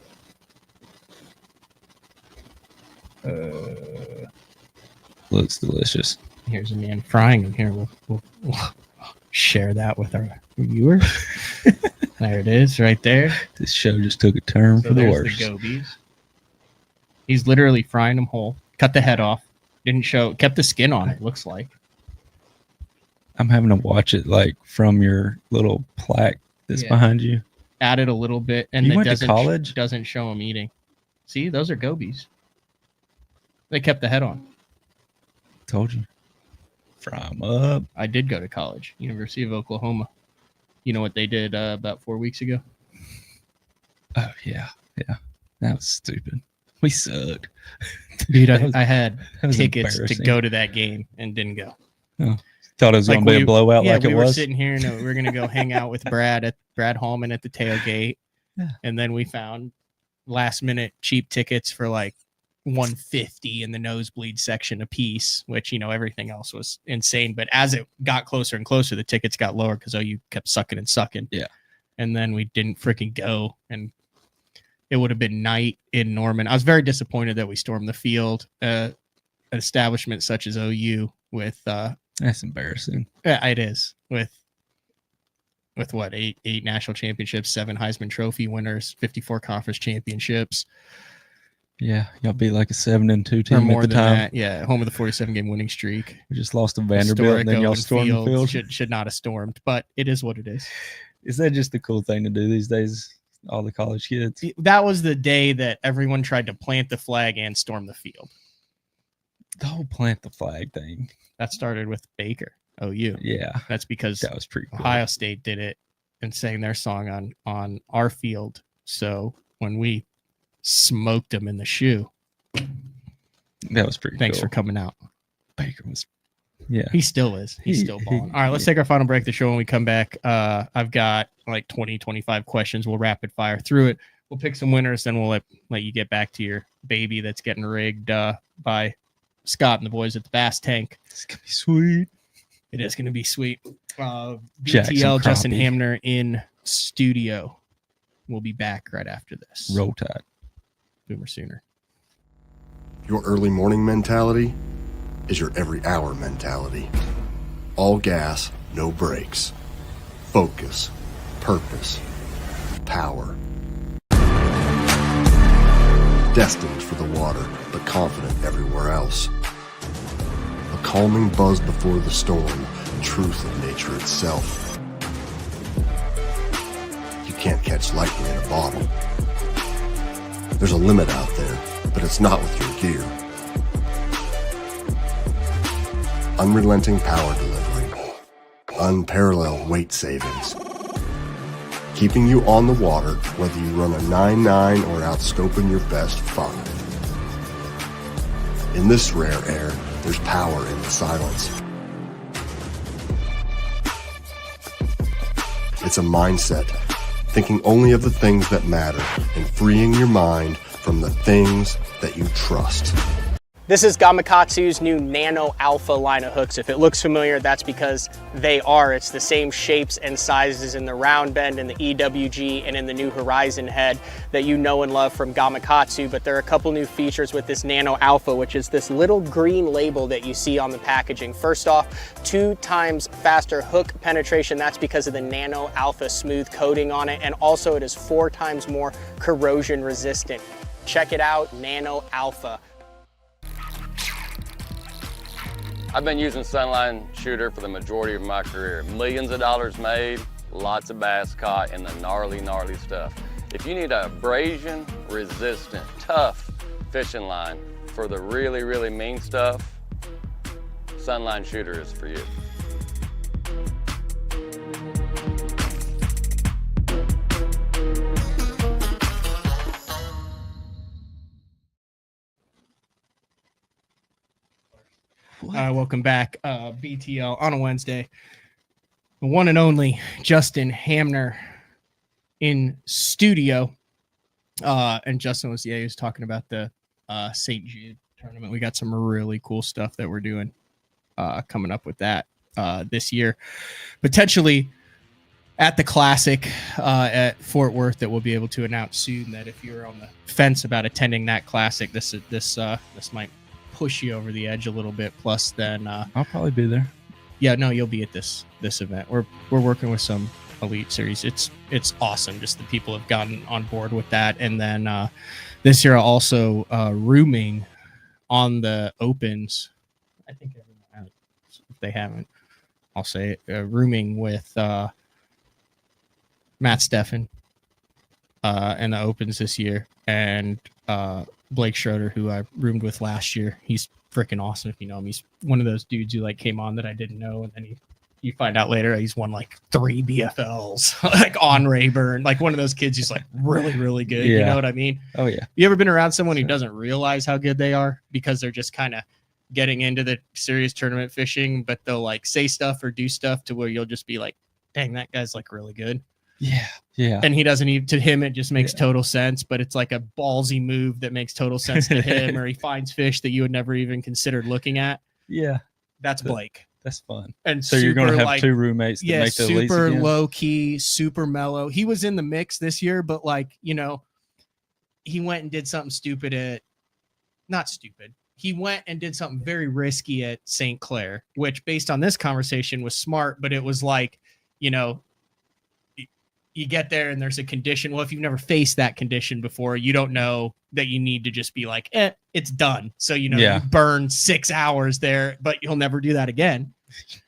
Looks delicious. Here's a man frying them here. We'll share that with our viewers. There it is, right there. This show just took a turn So for the there's worse. the gobies. He's literally frying them whole. Cut the head off. Didn't show. Kept the skin on. It looks like. I'm having to watch it like from your little plaque that's Yeah. behind you. Added a little bit, and You it went to doesn't college? doesn't show him eating. See, those are gobies. They kept the head on. Told you. Fry 'em up. I did go to college, University of Oklahoma. You know what they did about 4 weeks ago? Oh yeah, yeah. That was stupid. We sucked. Dude, That was- I had that was tickets to embarrassing. go to that game and didn't go. Thought it was gonna be a blowout like we it were was. sitting here and we were gonna go hang out with Brad Hallman at the tailgate. Yeah. And then we found last minute cheap tickets for like $150 in the nosebleed section a piece, which, you know, everything else was insane. But as it got closer and closer, the tickets got lower because OU kept sucking and sucking. Yeah. And then we didn't freaking go. And it would have been night in Norman. I was very disappointed that we stormed the field. An establishment such as OU with That's embarrassing. yeah, it is with what, eight national championships, 7 Heisman Trophy winners, 54 conference championships, Yeah, y'all beat like a 7-2 or team more at the than time. that. Yeah, home of the 47-game winning streak. We just lost to Vanderbilt, and then Historic y'all Owen stormed the field. Should not have stormed, but it is what it is. Is that just the cool thing to do these days? All the college kids. That was the day that everyone tried to plant the flag and storm the field. The whole plant the flag thing. That started with Baker, OU. Yeah, That's because that was pretty cool. Ohio State did it and sang their song on our field. So when we smoked them in the shoe, That was pretty thanks cool. for coming out. Baker was, yeah. He still is. He's He- still he- balling. All right, let's take our final break of the show. When we come back, I've got like 20, 25 questions. We'll rapid fire through it. We'll pick some winners, then we'll let you get back to your baby that's getting rigged by Scott and the boys at the Bass Tank. It's gonna be sweet. It is going to be sweet. Jackson BTL, Justin Crappie. Hamner in studio. We'll be back right after this. Roll Tide. Boomer Sooner. Your early morning mentality is your every hour mentality. All gas, no brakes. Focus, purpose, power. Destined for the water, but confident everywhere else. A calming buzz before the storm, truth of nature itself. You can't catch lightning in a bottle. There's a limit out there, but it's not with your gear. Unrelenting power delivery. Unparalleled weight savings. Keeping you on the water, whether you run a 9.9 or outscoping your best 5. In this rare air, there's power in the silence. It's a mindset, thinking only of the things that matter and freeing your mind from the things that you trust. This is Gamakatsu's new Nano Alpha line of hooks. If it looks familiar, that's because they are. It's the same shapes and sizes in the round bend and the EWG and in the new Horizon head that you know and love from Gamakatsu, but there are a couple new features with this Nano Alpha, which is this little green label that you see on the packaging. First off, 2 times faster hook penetration. That's because of the Nano Alpha smooth coating on it, and also it is 4 times more corrosion resistant. Check it out, Nano Alpha. I've been using Sunline Shooter for the majority of my career. Millions of dollars made, lots of bass caught, and the gnarly, gnarly stuff. If you need a abrasion resistant, tough fishing line for the really, really mean stuff, Sunline Shooter is for you. Welcome back, BTL on a Wednesday. The one and only Justin Hamner in studio. And Justin was he was talking about the St. Jude tournament. We got some really cool stuff that we're doing coming up with that this year. Potentially at the Classic at Fort Worth that we'll be able to announce soon that if you're on the fence about attending that Classic, this might push you over the edge a little bit. Plus, then I'll probably be there. yeah, no, you'll be at this event. We're working with some Elite Series. It's awesome. Just the people have gotten on board with that, and then this year also rooming on the opens. I think everyone has. If they haven't, I'll say it. Rooming with Matt Steffen in the opens this year, and Blake Schroeder, who I roomed with last year. He's freaking awesome. If you know him, he's one of those dudes who like came on that I didn't know, and then you find out later he's won like 3 BFLs, like on Rayburn, like one of those kids who's like really, really good. Yeah. You know what I mean? Oh yeah. You ever been around someone who doesn't realize how good they are because they're just kind of getting into the serious tournament fishing, but they'll like say stuff or do stuff to where you'll just be like, dang, that guy's like really good. Yeah. Yeah. And he doesn't even, to him, it just makes total sense, but it's like a ballsy move that makes total sense to him, or he finds fish that you would never even considered looking at. Yeah. That's Blake. That's fun. And so you're going to have like, 2 roommates that make the Elites super again? low key, super mellow. He was in the mix this year, but like, you know, he went and did something stupid not stupid. He went and did something very risky at St. Clair, which based on this conversation was smart, but it was like, you know, you get there and there's a condition. Well, if you've never faced that condition before, you don't know that you need to just be like, it's done. So, you know, you burn 6 hours there, but you'll never do that again.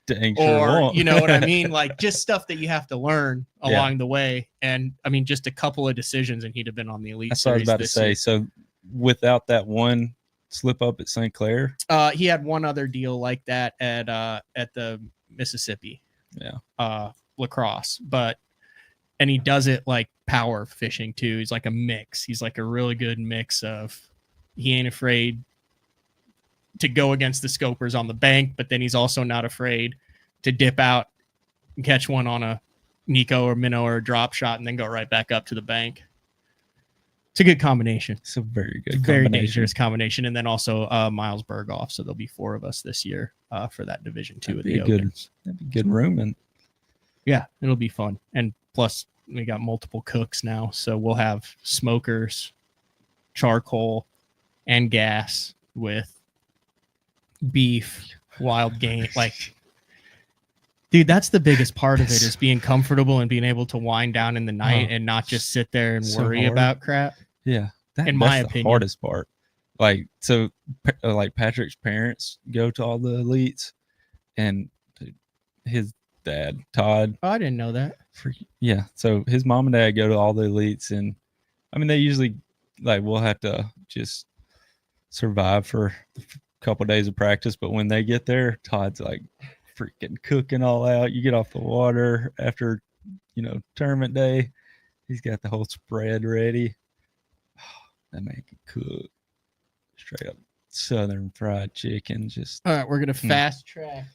Dang, or, you know what I mean? Like just stuff that you have to learn along the way. And I mean, just a couple of decisions and he'd have been on the Elite That's what I was about to say. Year. So without that one slip up at St. Clair? He had one other deal like that at the Mississippi. Lacrosse, and he does it like power fishing too. He's like a mix. He's like a really good mix of, he ain't afraid to go against the scopers on the bank, but then he's also not afraid to dip out and catch one on a Nico or minnow or a drop shot and then go right back up to the bank. It's a good combination. It's a very good very dangerous combination. And then also Miles Berghoff. So there'll be 4 of us this year for that Division 2 of the Opens. That'd be good room. And yeah, it'll be fun. And plus we got multiple cooks now. So we'll have smokers, charcoal, and gas with beef, wild game. Like, dude, that's the biggest part of it, is being comfortable and being able to wind down in the night and not just sit there and worry about crap. Yeah. In my that's opinion, the hardest part. Like, so like Patrick's parents go to all the Elites, and his dad, Todd. Oh, I didn't know that. Yeah. So his mom and dad go to all the Elites, and I mean, they usually, like, we'll have to just survive for a couple of days of practice, but when they get there, Todd's like freaking cooking all out. You get off the water after, you know, tournament day, he's got the whole spread ready. That man can cook. Straight up Southern fried chicken. Just all right, we're gonna fast track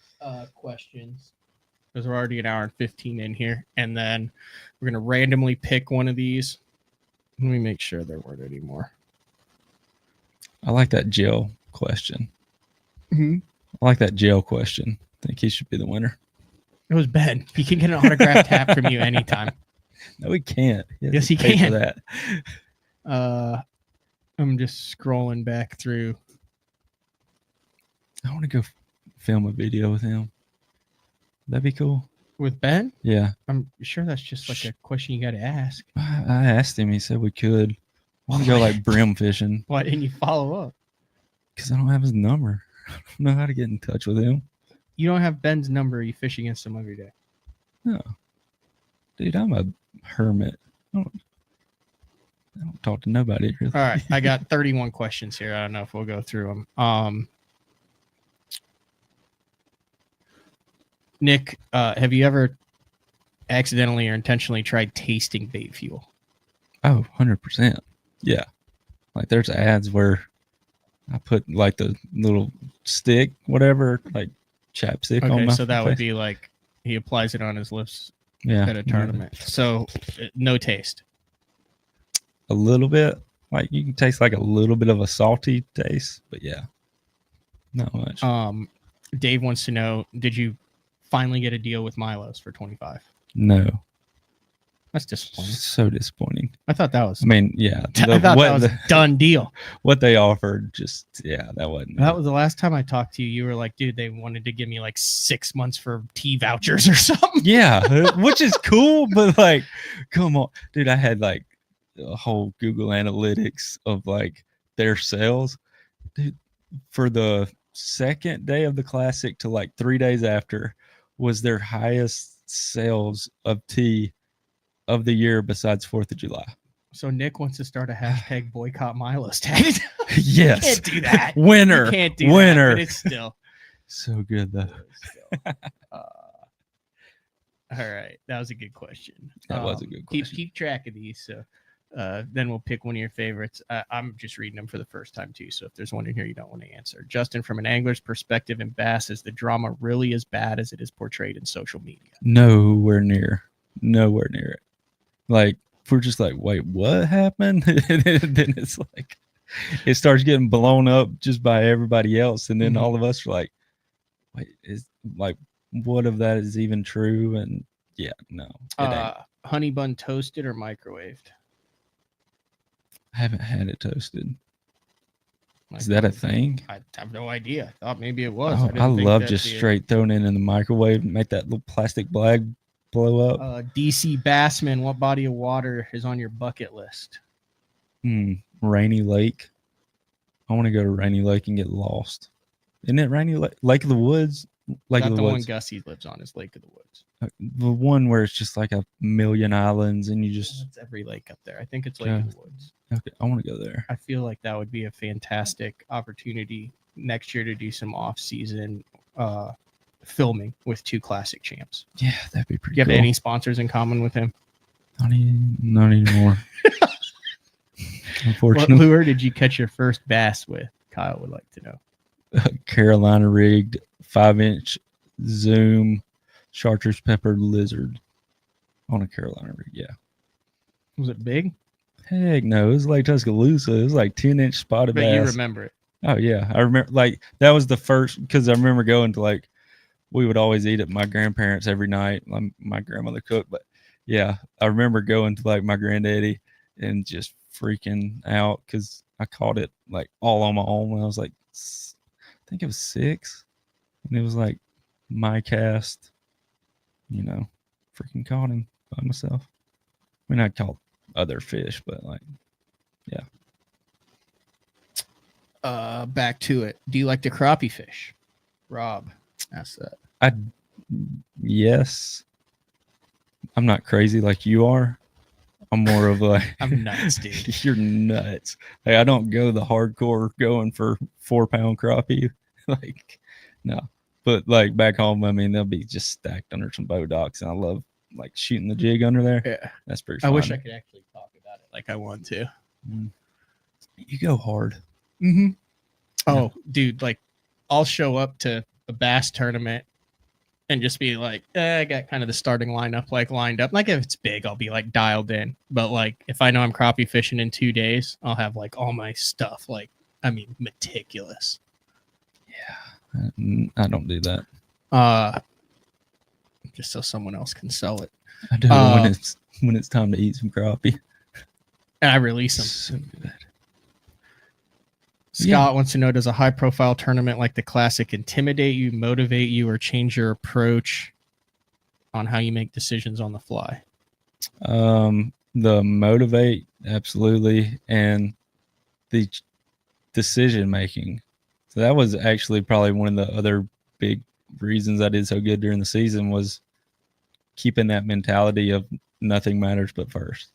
questions because we're already an hour and 15 in here, and then we're gonna randomly pick one of these. Let me make sure there weren't any more. I like that jail question. Mm-hmm. I like that jail question. I think he should be the winner. It was Ben. He can get an autograph tap from you anytime. No, he can't. Yes, he pay can. for that. I'm just scrolling back through. I want to go film a video with him. That'd be cool. With Ben? Yeah. I'm sure that's just like a question you got to ask. I asked him. He said we could. I want to go like brim fishing. Why didn't you follow up? Because I don't have his number. I don't know how to get in touch with him. You don't have Ben's number. You fish against him every day. No. Dude, I'm a hermit. I don't talk to nobody, really. All right. I got 31 questions here. I don't know if we'll go through them. Nick, have you ever accidentally or intentionally tried tasting bait fuel? Oh, 100%. Yeah. Like there's ads where I put like the little stick, whatever, like chapstick on my so that face. would be like he applies it on his lips at a tournament. So no taste. A little bit. Like you can taste like a little bit of a salty taste, but yeah. Not much. Dave wants to know, did you finally get a deal with Milo's for 25? No. That's disappointing. So disappointing. I thought that was. I mean, yeah. I thought that was a done deal. What they offered, that wasn't. That was the last time I talked to you. You were like, dude, they wanted to give me like 6 months for T vouchers or something. Yeah, which is cool, but like, come on, dude. I had like a whole Google Analytics of like their sales, dude. For the second day of the Classic to like 3 days after was their highest sales of tea of the year besides 4th of July. So Nick wants to start a hashtag boycott Milo's tag. Yes. You can't do that. Winner. You can't do Winner. that, but it's still So good though. all right. That was a good question. That was a good question. Keep track of these. So then we'll pick one of your favorites. I'm just reading them for the first time too. So if there's one in here you don't want to answer. Justin, from an angler's perspective in bass, is the drama really as bad as it is portrayed in social media? Nowhere near it. Like, we're just like, wait, what happened? And then it's like, it starts getting blown up just by everybody else. And then all of us are like, wait, is like, what of that is even true? And yeah, no. It ain't. Honey bun toasted or microwaved? I haven't had it toasted. Is that a thing? I have no idea. I thought maybe it was. Oh, I love just straight throwing it in the microwave, make that little plastic bag blow up. DC Bassman, what body of water is on your bucket list? Rainy Lake. I want to go to Rainy Lake and get lost. Isn't it Rainy Lake? Lake of the Woods? Lake Not of the the one Woods. Gussie lives on is Lake of the Woods. The one where it's just like a million islands and you just. It's every lake up there. I think it's Lake Okay. of the Woods. Okay, I want to go there. I feel like that would be a fantastic opportunity next year to do some off-season filming with two classic champs. Yeah, that'd be pretty Do you have cool. any sponsors in common with him? Not anymore. What Unfortunately. lure did you catch your first bass with? Kyle would like to know. Carolina rigged 5-inch zoom chartreuse peppered lizard on a Carolina rig. Yeah. Was it big? Heck no, it was like Tuscaloosa. It was like 10-inch spotted But bass. you remember it. Oh yeah, I remember. Like that was the first, because I remember going to, like, we would always eat at my grandparents every night. My grandmother cooked, but yeah, I remember going to like my granddaddy and just freaking out because I caught it like all on my own when I was like, I think it was 6, and it was like my cast. You know, freaking caught him by myself. I mean, I caught other fish, but like, yeah. Back to it. Do you like to crappie fish? Rob asked that. Yes. I'm not crazy like you are. I'm more of like I'm nuts, dude. You're nuts. Like, I don't go the hardcore going for 4-pound crappie. Like, no. But like back home, I mean, they'll be just stacked under some bow docks, and I love like shooting the jig under there. Yeah. That's pretty I fun. wish I could actually talk about it like I want to. You go hard. Mm-hmm. Oh, dude, like I'll show up to a bass tournament and just be like, I got kind of the starting lineup like lined up. Like if it's big, I'll be like dialed in. But like if I know I'm crappie fishing in 2 days, I'll have like all my stuff, like, I mean, meticulous. I don't do that. Just so someone else can sell it. I do it when it's time to eat some crappie. And I release them. So good. Scott wants to know, does a high profile tournament like the Classic intimidate you, motivate you, or change your approach on how you make decisions on the fly? The motivate, absolutely, and the decision making. So that was actually probably one of the other big reasons I did so good during the season, was keeping that mentality of nothing matters but first.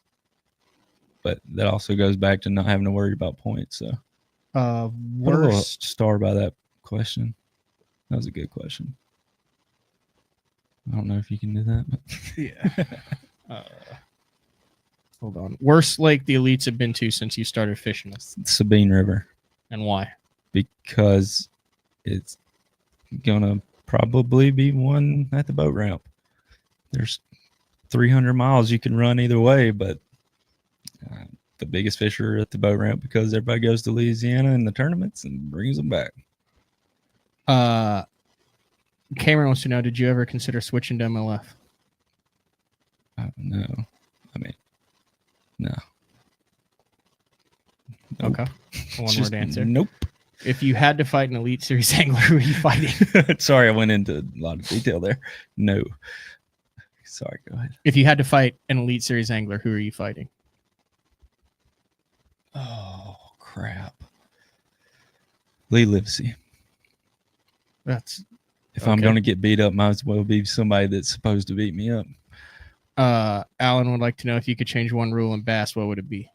But that also goes back to not having to worry about points. So put a little Worst star by that question. That was a good question. I don't know if you can do that, but yeah. Hold on. Worst lake the elites have been to since you started fishing, Sabine River, and why? because it's gonna probably be one at the boat ramp. There's 300 miles you can run either way, but the biggest fish are at the boat ramp because everybody goes to Louisiana in the tournaments and brings them back. Cameron wants to know, did you ever consider switching to MLF? I don't know. I mean, no. Okay. One word answer. Nope. If you had to fight an Elite Series angler, who are you fighting? Sorry, I went into a lot of detail there. No. Sorry, go ahead. If you had to fight an Elite Series angler, who are you fighting? Oh, crap. Lee Livesey. That's If I'm okay. going to get beat up, might as well be somebody that's supposed to beat me up. Alan would like to know if you could change one rule in bass, what would it be?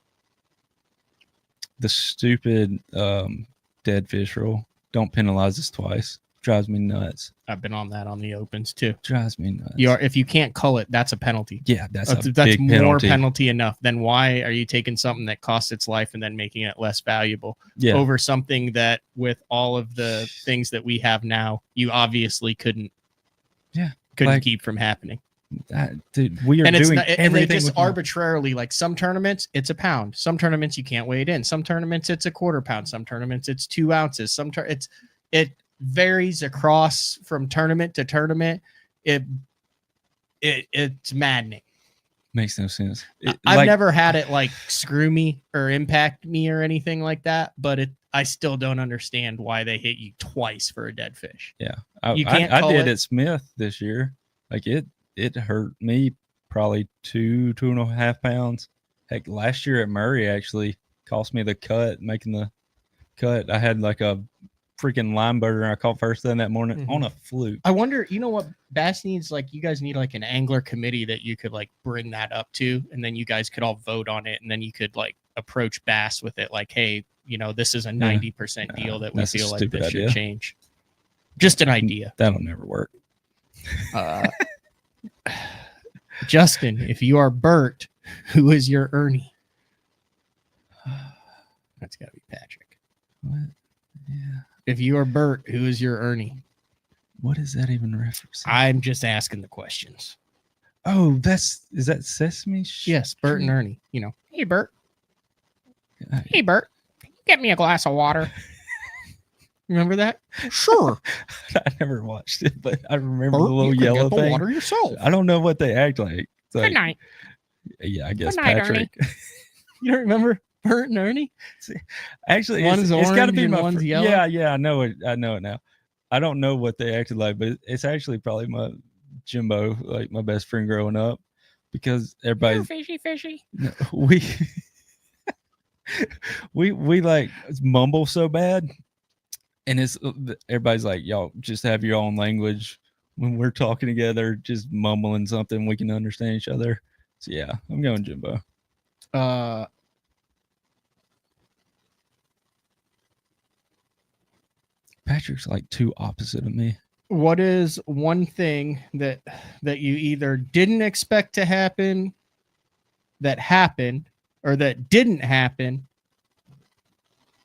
The stupid dead fish rule. Don't penalize us twice. Drives me nuts. I've been on that on the opens too. Drives me nuts. If you can't cull it, that's a penalty. Yeah, that's that's big more penalty. enough. Then why are you taking something that costs its life and then making it less valuable over something that, with all of the things that we have now, you obviously couldn't keep from happening? Dude, we are and doing and they everything just with arbitrarily, like, some tournaments it's a pound, some tournaments you can't weigh it in, some tournaments it's a quarter pound, some tournaments it's 2 ounces, it varies across from tournament to tournament. It's maddening. Makes no sense. I've never had it like screw me or impact me or anything like that, but I still don't understand why they hit you twice for a dead fish. Yeah, I did at Smith this year. Like it hurt me probably 2.5 pounds. Heck, last year at Murray actually cost me the cut. Making the cut, I had like a freaking lime burger I caught first thing that morning on a fluke. I wonder, you know what bass needs? Like, you guys need like an angler committee that you could like bring that up to, and then you guys could all vote on it, and then you could like approach bass with it like, hey, this is a 90% deal that we feel like this should change. Just an idea. That'll never work. Justin, if you are Bert, who is your Ernie? That's gotta be Patrick. What? Yeah. If you are Bert, who is your Ernie? What is that even referencing? I'm just asking the questions. Oh, is that Sesame Street? Yes, Bert and Ernie. Hey Bert. Hey Bert, get me a glass of water. Remember that? Sure. I never watched it, but I remember Bert, the little you can yellow get the thing. water yourself. I don't know what they act like. It's like, Good night. Yeah, I guess Good night, Patrick. You don't remember Bert and Ernie? Actually, one's it's got to be orange and my one's yellow? Yeah, I know it. I know it now. I don't know what they acted like, but it's actually probably my Jimbo, like my best friend growing up, because everybody fishy. we like mumble so bad, and everybody's like, y'all just have your own language when we're talking together, just mumbling something we can understand each other. So yeah, I'm going Jimbo. Patrick's like too opposite of me. What is one thing that you either didn't expect to happen, that happened, or that didn't happen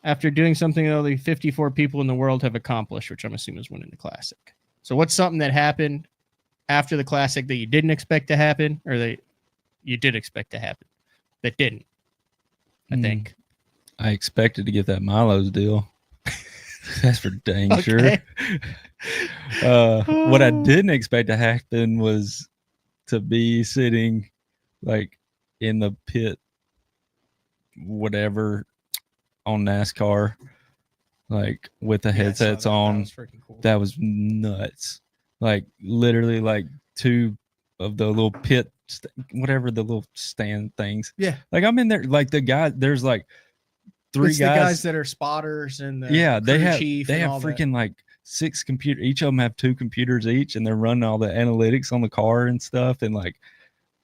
after doing something that only 54 people in the world have accomplished, which I'm assuming is winning the Classic? So what's something that happened after the Classic that you didn't expect to happen, or that you did expect to happen that didn't? I think. I expected to get that Milo's deal. That's for dang sure. What I didn't expect to happen was to be sitting like in the pit, whatever, on NASCAR, like with the headsets on. That was nuts. Like literally like 2 of the little pit, whatever the little stand things. Yeah. Like I'm in there, like the guy, there's like 3 it's guys. The guys that are spotters and the they have chief freaking like 6 computers. Each of them have 2 computers each, and they're running all the analytics on the car and stuff. And like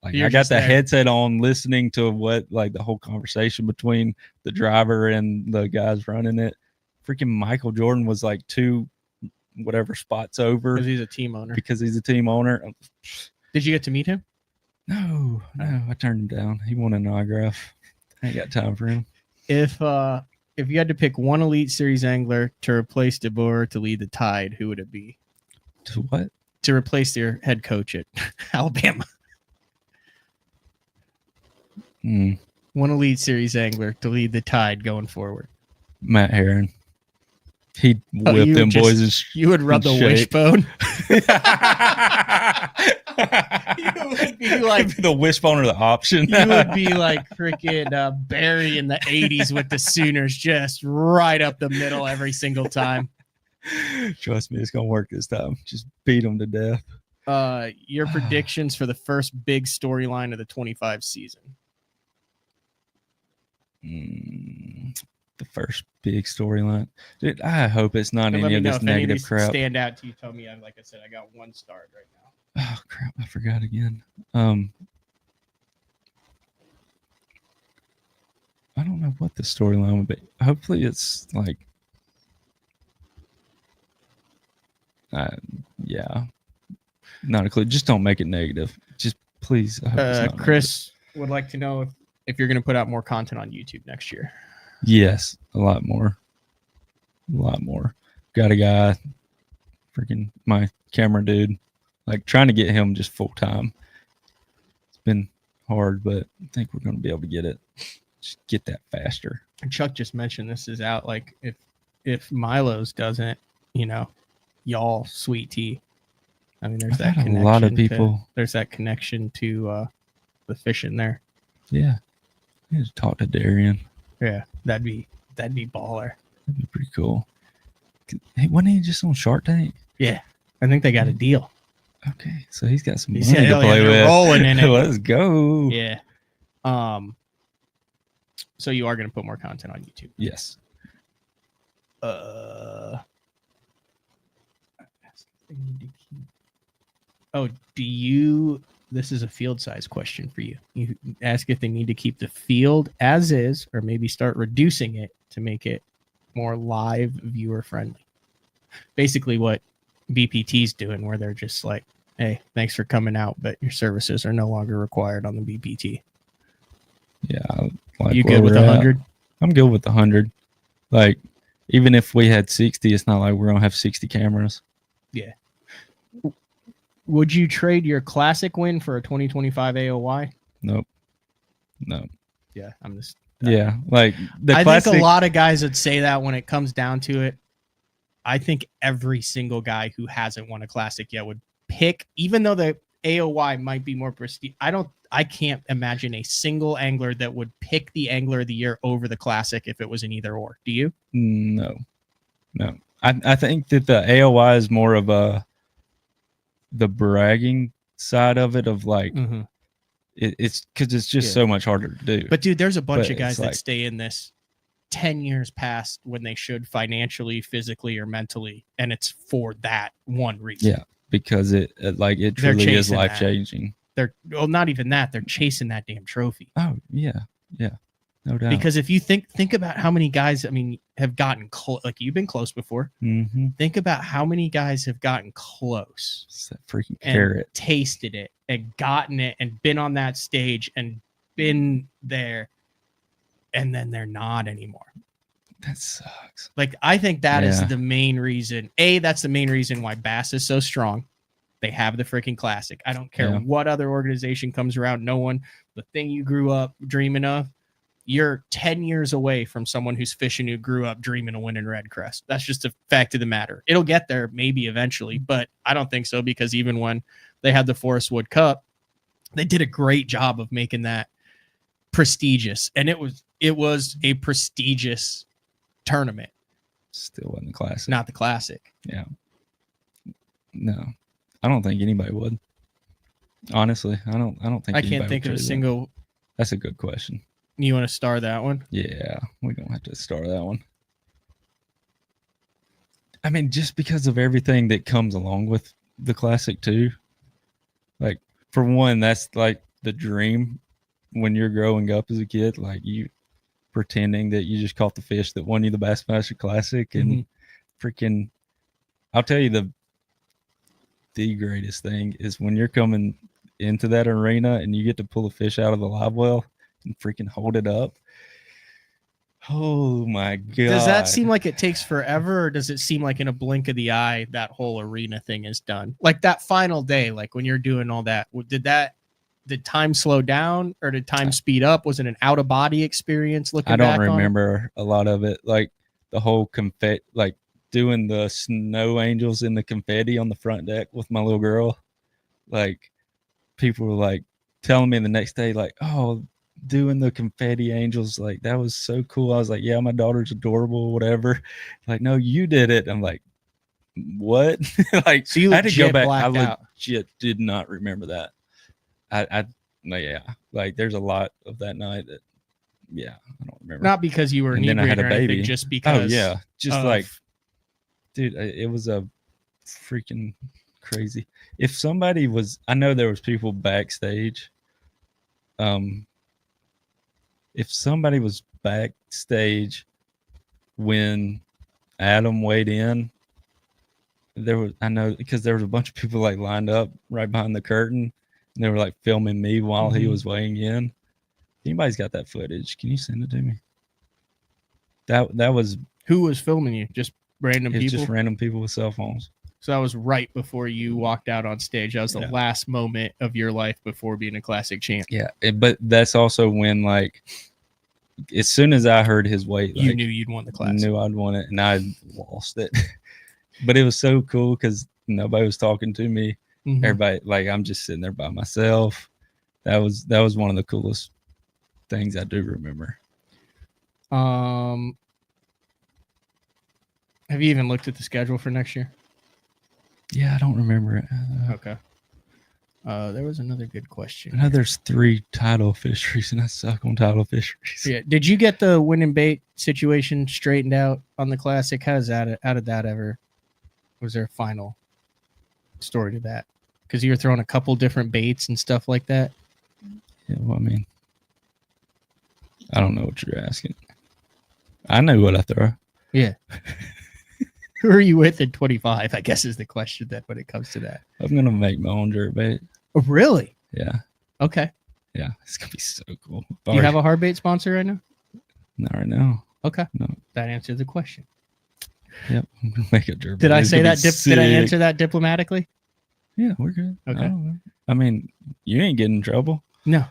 I got the headset on, listening to what like the whole conversation between the driver and the guys running it. Freaking Michael Jordan was like 2 whatever spots over because he's a team owner. Did you get to meet him? No, I turned him down. He wanted an autograph. I ain't got time for him. If you had to pick one Elite Series angler to replace DeBoer to lead the Tide, who would it be? To what? To replace their head coach at Alabama. One Elite Series angler to lead the Tide going forward. Matt Herron. He'd whip you them would boys. You would rub the shape. wishbone. You would be like the wishbone or the option. you would be like freaking Barry in the 80s with the Sooners, just right up the middle every single time. Trust me, it's gonna work this time. Just beat them to death. Your predictions for the first big storyline of the 25 season. The first big storyline, dude. I hope it's not And let any me of know this if any of negative these crap. stand out to you. Tell me, like I said, I got 1 star right now. Oh crap! I forgot again. I don't know what the storyline would be. Hopefully, it's like, yeah, not a clue. Just don't make it negative. Just please. I hope it's not Chris would like to know if you're going to put out more content on YouTube next year. negative. Yes, a lot more. Got a guy, freaking my camera dude, like trying to get him just full time. It's been hard, but I think we're going to be able to get it. Just get that faster. And Chuck just mentioned this is out. Like if Milo's doesn't, y'all sweet tea. I mean, there's I've that had connection. a lot of people. There's that connection to the fishing there. Yeah, I need to talk to Darian. Yeah, that'd be baller. That'd be pretty cool. Hey, wasn't he just on Shark Tank? Yeah, I think they got a deal. Okay, so he's got some He money said, to "Hell yeah, play they're with. rolling in it." Let's go. Yeah. So you are going to put more content on YouTube. Yes. This is a field size question for you. You ask if they need to keep the field as is or maybe start reducing it to make it more live viewer friendly. Basically what BPT's doing, where they're just like, hey, thanks for coming out, but your services are no longer required on the BPT. Yeah. Like You good with 100? I'm good with 100. Like, even if we had 60, it's not like we're going to have 60 cameras. Yeah. Would you trade your classic win for a 2025 AOY? Nope. No. Yeah, I'm just. Yeah. Like, I classic, think a lot of guys would say that when it comes down to it. I think every single guy who hasn't won a classic yet would pick, even though the AOY might be more prestige. I can't imagine a single angler that would pick the Angler of the Year over the classic if it was an either or. Do you? No. I think that the AOY is more of the bragging side of it, of like, it's because it's just so much harder to do. But dude, there's a bunch But of guys it's that like- stay in this 10 years past when they should, financially, physically, or mentally, and it's for that one reason. Yeah, because it truly is chasing that. life changing. They're not even that, they're chasing that damn trophy. Oh yeah, no doubt. Because if you think about how many guys, have gotten close, like you've been close before. Think about how many guys have gotten close. It's that freaking And carrot. tasted it and gotten it and been on that stage and been there, and then they're not anymore. That sucks. Like, I think that is Yeah. the main reason. That's the main reason why Bass is so strong. They have the freaking classic. I don't care Yeah. what other organization comes around. No one, the thing you grew up dreaming of, you're 10 years away from someone who's fishing who grew up dreaming of winning Red Crest. That's just a fact of the matter. It'll get there maybe eventually, but I don't think so, because even when they had the Forest Wood Cup, they did a great job of making that prestigious. And it was a prestigious tournament. Still wasn't the classic. Not the classic. Yeah. No, I don't think anybody would. Honestly, I don't think. I anybody can't would think of a trade that. single. That's a good question. You want to star that one? Yeah, we're gonna have to start that one. I mean, just because of everything that comes along with the classic too. Like, for one, that's like the dream when you're growing up as a kid. Like, you pretending that you just caught the fish that won you the Bassmaster Classic, and freaking, I'll tell you, the greatest thing is when you're coming into that arena and you get to pull a fish out of the live well and freaking hold it up. Oh my God. Does that seem like it takes forever, or does it seem like in a blink of the eye that whole arena thing is done? Like that final day, like when you're doing all that, did time slow down or did time speed up? Was it an out of body experience looking I back don't on it? remember a lot of it. Like the whole confetti, like doing the snow angels in the confetti on the front deck with my little girl. Like, people were like telling me the next day, like, oh, doing the confetti angels, like that was so cool. I was like, yeah, my daughter's adorable, whatever. Like, no, you did it. I'm like, what? Like, So you I had to go back. I blacked out. legit did not remember that. Yeah, like there's a lot of that night that, yeah, I don't remember. Not because you were And then I had inebriated a or anything, baby. just because. Oh yeah, just of- like, dude, it was a freaking crazy. If somebody was, I know there was people backstage. If somebody was backstage when Adam weighed in, I know because there was a bunch of people like lined up right behind the curtain, and they were like filming me while he was weighing in. If anybody's got that footage, can you send it to me? That was, Who was filming you? Just random it's people? just random people with cell phones. So that was right before you walked out on stage. That was the Yeah. last moment of your life before being a classic champ. Yeah, but that's also when, like, as soon as I heard his weight, You like, knew you'd won the I classic. knew I'd won it, and I lost it. But it was so cool because nobody was talking to me. Mhm. Everybody, like, I'm just sitting there by myself. That was one of the coolest things I do remember. Have you even looked at the schedule for next year? Yeah, I don't remember it. Okay. There was another good question. I know there's 3 title fisheries, and I suck on title fisheries. Yeah. Did you get the win and bait situation straightened out on the classic? How did that ever? Was there a final story to that? Because you were throwing a couple different baits and stuff like that. Yeah, well, I mean, I don't know what you're asking. I know what I throw. Yeah. Who are you with in 25? I guess is the question that when it comes to that. I'm gonna make my own jerk bait. Oh, really? Yeah, Okay. yeah, it's gonna be so cool. Do you have a hard bait sponsor right now? Not right now. Okay. No. That answers the question. Yep, I'm gonna make a jerk. Did bait. I It's say gonna that? be Did I sick. answer that diplomatically? Yeah, we're good. Okay. I mean, you ain't getting in trouble. No.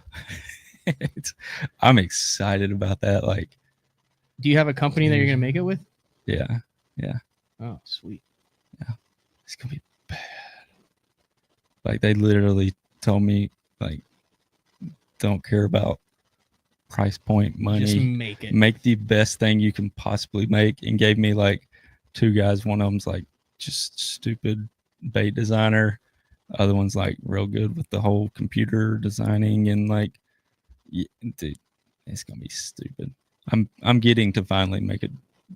I'm excited about that. Like, Do you have a company that you're gonna make it with? yeah, Oh, sweet. it's gonna be bad. Like, they literally told me, like, don't care about price point, money. Just make it. Make the best thing you can possibly make, and gave me like 2 guys. One of them's like just stupid bait designer. Other one's like real good with the whole computer designing, and like, yeah, dude, it's gonna be stupid. I'm getting to finally make it.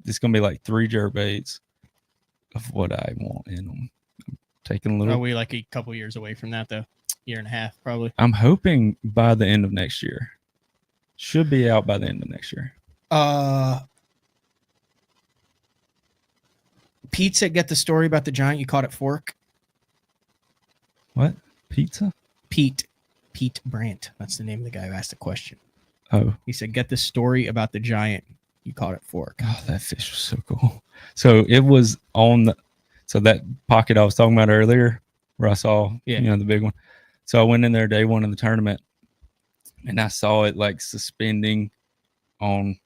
It's gonna be like 3 jerk baits of what I want in them. I'm taking a little. Are we like a couple years away from that though? Year and a half, probably. I'm hoping by the end of next year. Should be out by the end of next year. Pete said, get the story about the giant you caught at Fork. What? Pizza? Pete Brandt. That's the name of the guy who asked the question. Oh. He said, get the story about the giant you caught at Fork. Oh, that fish was so cool. So it was on that pocket I was talking about earlier where I saw, the big one. So I went in there day 1 of the tournament, and I saw it like suspending on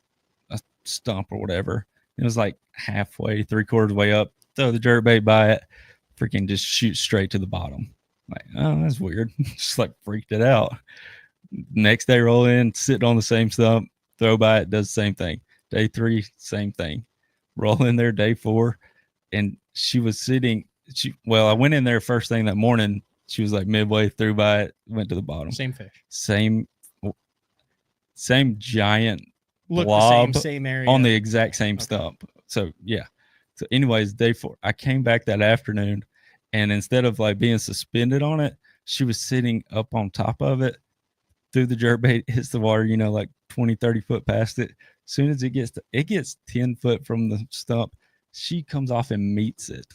a stump or whatever. It was like halfway, 3/4 way up. Throw the jerkbait by it, freaking just shoot straight to the bottom. Like, oh, that's weird. Just like freaked it out. Next day, roll in, sitting on the same stump, throw by it, does the same thing. Day 3, same thing. Roll in there day 4, and she was sitting. I went in there first thing that morning. She was like midway through by it, went to the bottom. Same fish. Same giant Look blob the same area. on the exact same stump. So yeah. So anyways, day 4, I came back that afternoon, and instead of like being suspended on it, she was sitting up on top of it. Through the jerkbait, hits the water, like 20, 30 foot past it. As soon as it gets 10 foot from the stump, she comes off and meets it,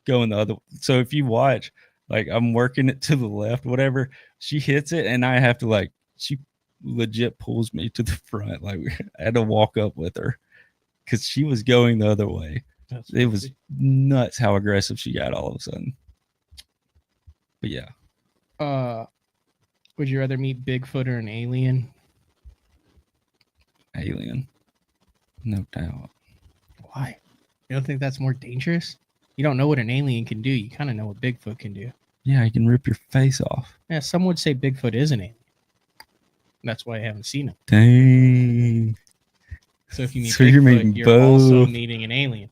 going the other. So if you watch, like, I'm working it to the left, whatever, she hits it, and I have to she legit pulls me to the front. Like, I had to walk up with her because she was going the other way. It was nuts how aggressive she got all of a sudden. But yeah. Would you rather meet Bigfoot or an alien? Alien. No doubt. Why? You don't think that's more dangerous? You don't know what an alien can do. You kind of know what Bigfoot can do. Yeah, you can rip your face off. Yeah, some would say Bigfoot is an alien. That's why I haven't seen him. Dang. So if you meet So you're Bigfoot, meeting you're also both. meeting an alien.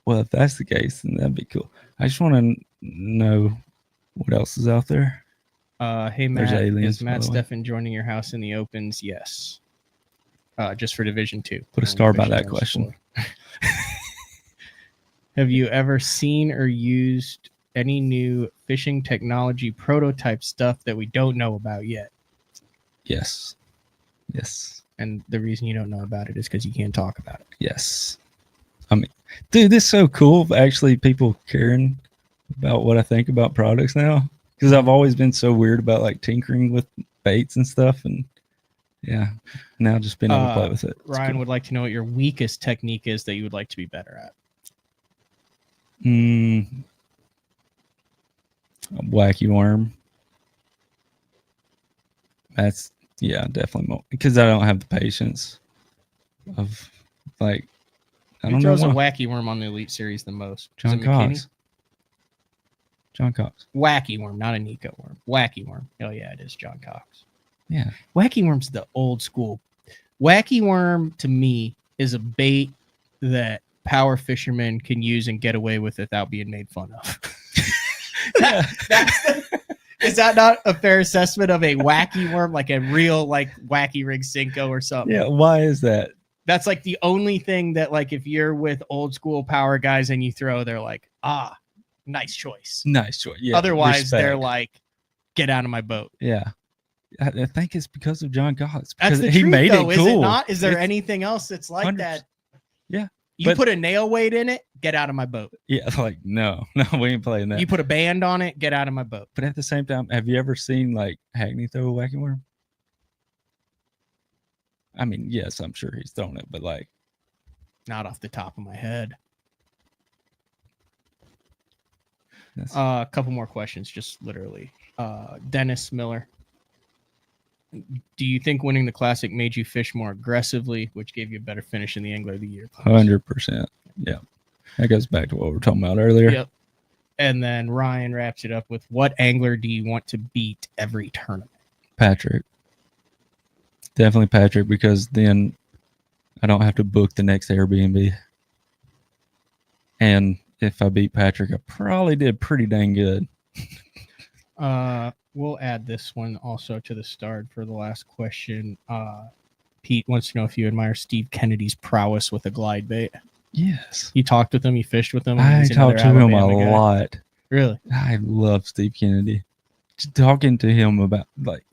Well, if that's the case, then that'd be cool. I just want to know what else is out there. Hey, There's Matt, aliens, is Matt by the way. Steffen joining your house in the opens? Yes. Just for Division 2. Put a Only star by fishing that on question. sport. Have you ever seen or used any new fishing technology prototype stuff that we don't know about yet? Yes. Yes. And the reason you don't know about it is because you can't talk about it. Yes. I mean, dude, this is so cool. Actually, people caring about what I think about products now. Because I've always been so weird about like tinkering with baits and stuff. And yeah, now just being able to play with it. It's Ryan cool. would like to know what your weakest technique is that you would like to be better at. A wacky worm. That's, yeah, definitely more. Because I don't have the patience of like, I Who don't know throws a why. wacky worm on the Elite Series the most? Is John it McKinney? Cox. John Cox. Wacky worm, not a Nico worm. Wacky worm. Oh yeah, it is John Cox. Yeah. Wacky worm's the old school. Wacky worm to me is a bait that power fishermen can use and get away with without being made fun of. Yeah. Is that not a fair assessment of a wacky worm, like a real like wacky rig Cinco or something? Yeah. Why is that? That's like the only thing that like if you're with old school power guys and you throw, they're like, ah, nice choice. Nice choice. Yeah. Otherwise, they're respect. like, get out of my boat. Yeah. I think it's because of John Cox. That's Because the he truth, made though, it is cool. it not? Is there It's- anything else that's like 100%. that? Yeah. You But- put a nail weight in it, get out of my boat. Yeah. Like, no, we ain't playing that. You put a band on it, get out of my boat. But at the same time, have you ever seen like Hackney throw a wacky worm? I mean, yes, I'm sure he's thrown it, but like, Not off the top of my head. that's, A couple more questions, just literally. Dennis Miller. Do you think winning the Classic made you fish more aggressively, which gave you a better finish in the Angler of the Year? please? 100%. Yeah. That goes back to what we were talking about earlier. Yep. And then Ryan wraps it up with, what angler do you want to beat every tournament? Patrick. Definitely Patrick, because then I don't have to book the next Airbnb. And if I beat Patrick, I probably did pretty dang good. We'll add this one also to the start for the last question. Pete wants to know if you admire Steve Kennedy's prowess with a glide bait. Yes. You talked with him, you fished with him. I He's another talked to him a Alabama guy. lot. Really? I love Steve Kennedy. Just talking to him about like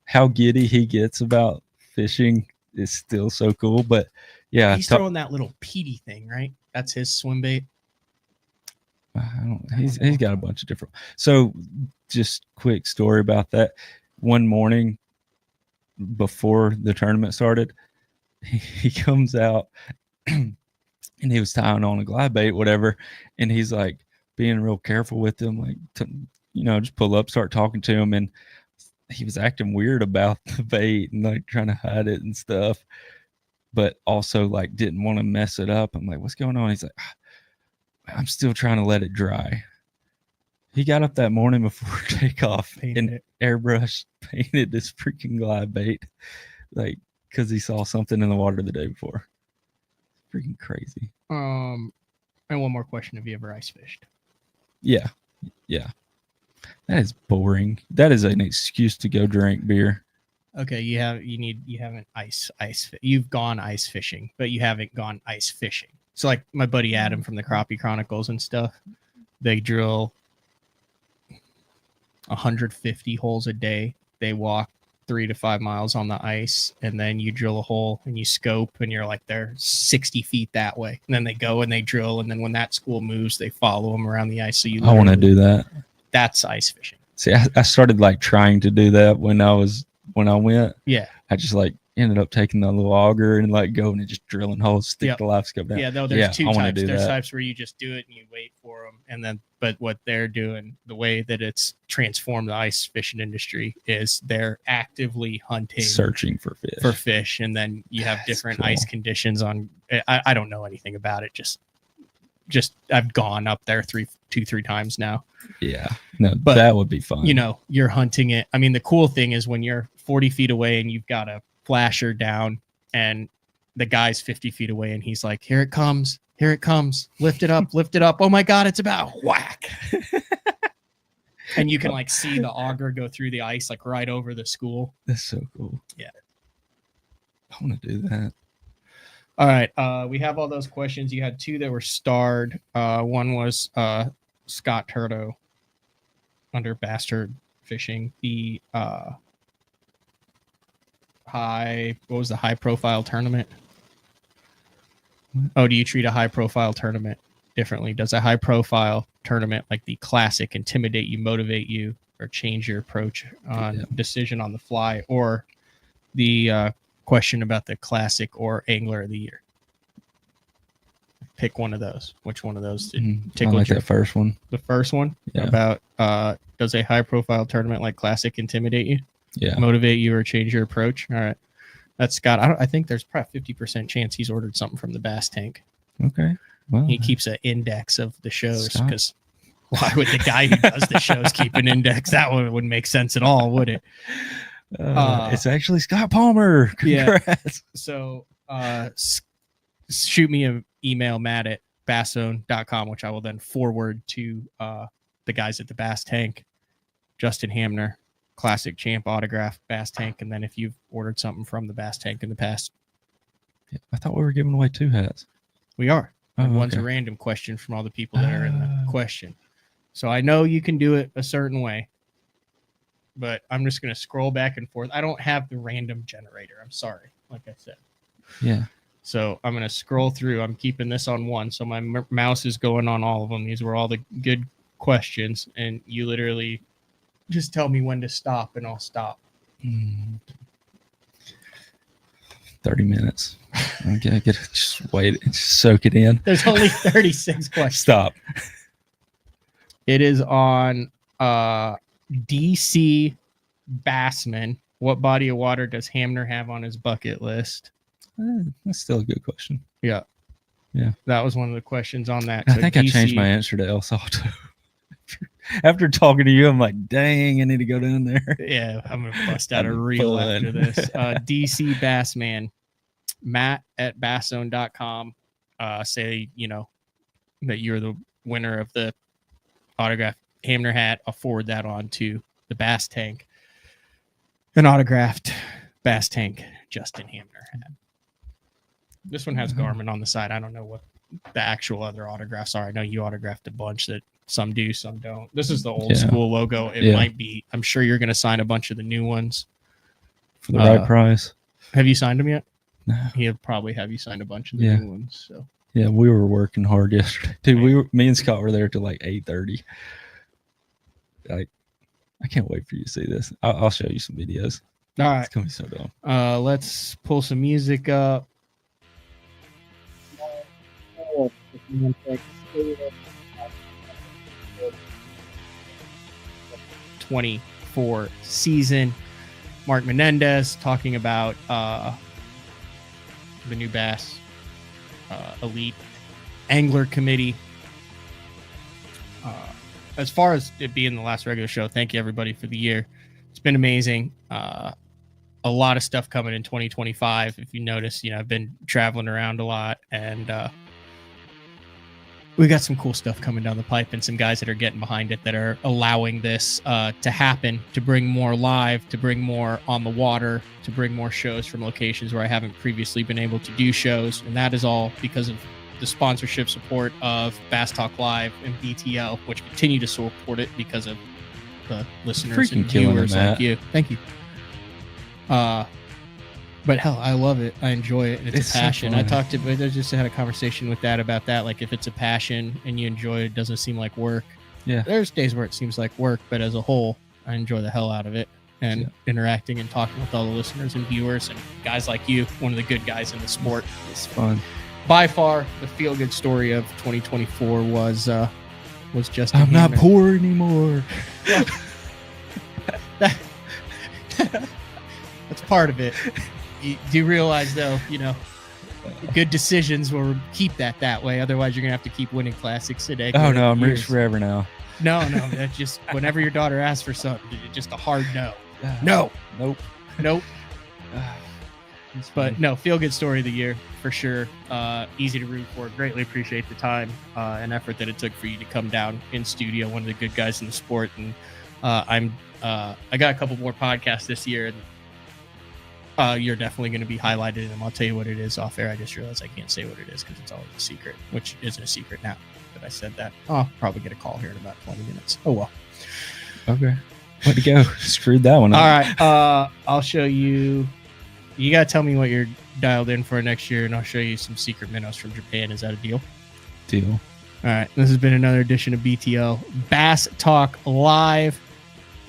how giddy he gets about fishing is still so cool. But yeah, He's throwing that little Petey thing, right? That's his swim bait. he's got a bunch of different. So just quick story about that. One morning before the tournament started, he comes out and he was tying on a glide bait, whatever, and he's like being real careful with him, like just pull up, start talking to him, and he was acting weird about the bait and like trying to hide it and stuff, but also like didn't want to mess it up. I'm like, what's going on? He's like, I'm still trying to let it dry. He got up that morning before takeoff and airbrush painted this freaking glide bait, like because he saw something in the water the day before. Freaking crazy. And one more question: have you ever ice fished? Yeah. That is boring. That is an excuse to go drink beer. Okay, you haven't you've gone ice fishing, but you haven't gone ice fishing. So like my buddy Adam from the Crappie Chronicles and stuff, they drill 150 holes a day. They walk 3 to 5 miles on the ice, and then you drill a hole and you scope, and you're like, they're 60 feet that way. And then they go and they drill, and then when that school moves, they follow them around the ice. So I want to do that. That's ice fishing. See, I started like trying to do that when I went. Yeah. I just like ended up taking the little auger and like going and just drilling holes, stick Yep. the live scope down. Yeah, no, there's two I wanna types. do There's that. types where you just do it and you wait for them, and then but what they're doing, the way that it's transformed the ice fishing industry is they're actively hunting, Searching for fish. and then you have That's different cool. ice conditions on. I don't know anything about it. Just I've gone up there 2-3 times now. Yeah, no, But, that would be fun. You know, you're hunting it. I mean, the cool thing is when you're 40 feet away and you've got a flasher down and the guy's 50 feet away and he's like, here it comes, lift it up, lift it up. Oh my God, it's about whack. And you can like see the auger go through the ice, like right over the school. That's so cool. Yeah. I want to do that. All right. We have all those questions. You had 2 that were starred. One was Scott Turdo under Bastard Fishing. The what was the high profile tournament? Oh, do you treat a high profile tournament differently? Does a high profile tournament like the Classic intimidate you, motivate you, or change your approach on decision on the fly? Or the question about the Classic or Angler of the Year? Pick one of those. Which one of those I like that first one. The first one? Yeah. About does a high profile tournament like Classic intimidate you? Yeah. Motivate you or change your approach? All right. That's Scott. I think there's probably 50% chance he's ordered something from the Bass Tank. Okay. Well, He keeps an index of the shows Scott. because why would the guy who does the shows keep an index? That one wouldn't make sense at all, would it? it's actually Scott Palmer. Congrats. Yeah. So shoot me an email, matt@basson.com, which I will then forward to the guys at the Bass Tank. Justin Hamner, Classic Champ autograph, Bass Tank. And then if you've ordered something from the Bass Tank in the past, I thought we were giving away 2 hats. we are. And Oh, one's a okay. random question from all the people that are in the question. So I know you can do it a certain way, but I'm just going to scroll back and forth. I don't have the random generator. I'm sorry. Like I said. Yeah. So I'm going to scroll through. I'm keeping this on one. So my mouse is going on all of them. These were all the good questions. And you literally just tell me when to stop and I'll stop. 30 minutes. Okay, I get to just wait and just soak it in. There's only 36 questions. Stop. It is on DC Bassman. What body of water does Hamner have on his bucket list? That's still a good question. Yeah. Yeah. That was one of the questions on that. I So think I changed DC my answer to El Salto. After talking to you, I'm like, dang, I need to go down there. Yeah, I'm going to bust out a I'm reel fun. after this. DC Bassman, matt@basson.com. Say, you know, that you're the winner of the autographed Hamner hat. I'll forward that on to the Bass Tank. An autographed Bass Tank Justin Hamner hat. This one has Garmin on the side. I don't know what the actual other autographs are. I know you autographed a bunch that some do, some don't. This is the old school logo. It might be. I'm sure you're going to sign a bunch of the new ones For the right price. Have you signed them yet? No. He'll probably have you signed a bunch of the new ones. So Yeah, we were working hard yesterday. Dude, me and Scott were there till like 8:30. Like, I can't wait for you to see this. I'll show you some videos. all right. It's gonna be so dumb. Let's pull some music up. 24 season. Mark Menendez talking about the new Bass Elite Angler Committee. As far as it being the last regular show, thank you everybody for the year. It's been amazing. A lot of stuff coming in 2025. If you notice, you know, I've been traveling around a lot, and we got some cool stuff coming down the pipe, and some guys that are getting behind it that are allowing this to happen, to bring more live, to bring more on the water, to bring more shows from locations where I haven't previously been able to do shows. And that is all because of the sponsorship support of Bass Talk Live and BTL, which continue to support it because of the listeners Freaking and killing it, viewers like Matt. you. Thank you. But hell, I love it. I enjoy it. And it's It's a passion. so I fun. just had a conversation with Dad about that. Like, if it's a passion and you enjoy it, it doesn't seem like work. Yeah. There's days where it seems like work, but as a whole, I enjoy the hell out of it, and interacting and talking with all the listeners and viewers and guys like you, one of the good guys in the sport. It's fun. By far, the feel-good story of 2024 was just I'm not poor anymore. That's part of it. Do you realize, though, you know, good decisions will keep that way. Otherwise, you're gonna have to keep winning classics today. Oh no, I'm rich forever now. No, that's just whenever your daughter asks for something, it's just a hard no. Nope. But no, feel good story of the year for sure. Easy to root for. Greatly appreciate the time and effort that it took for you to come down in studio. One of the good guys in the sport, and I got a couple more podcasts this year, and you're definitely going to be highlighted in them. I'll tell you what it is off air. I just realized I can't say what it is because it's always a secret, which isn't a secret now that I said that. I'll probably get a call here in about 20 minutes. Oh well. Okay. Way to go. Screwed that one up. All right. I'll show you. You got to tell me what you're dialed in for next year, and I'll show you some secret minnows from Japan. Is that a deal? Deal. All right. This has been another edition of BTO Bass Talk Live.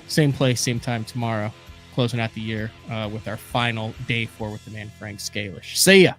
Same place, same time tomorrow. Closing out the year with our final day 4 with the man Frank Scalish. See ya.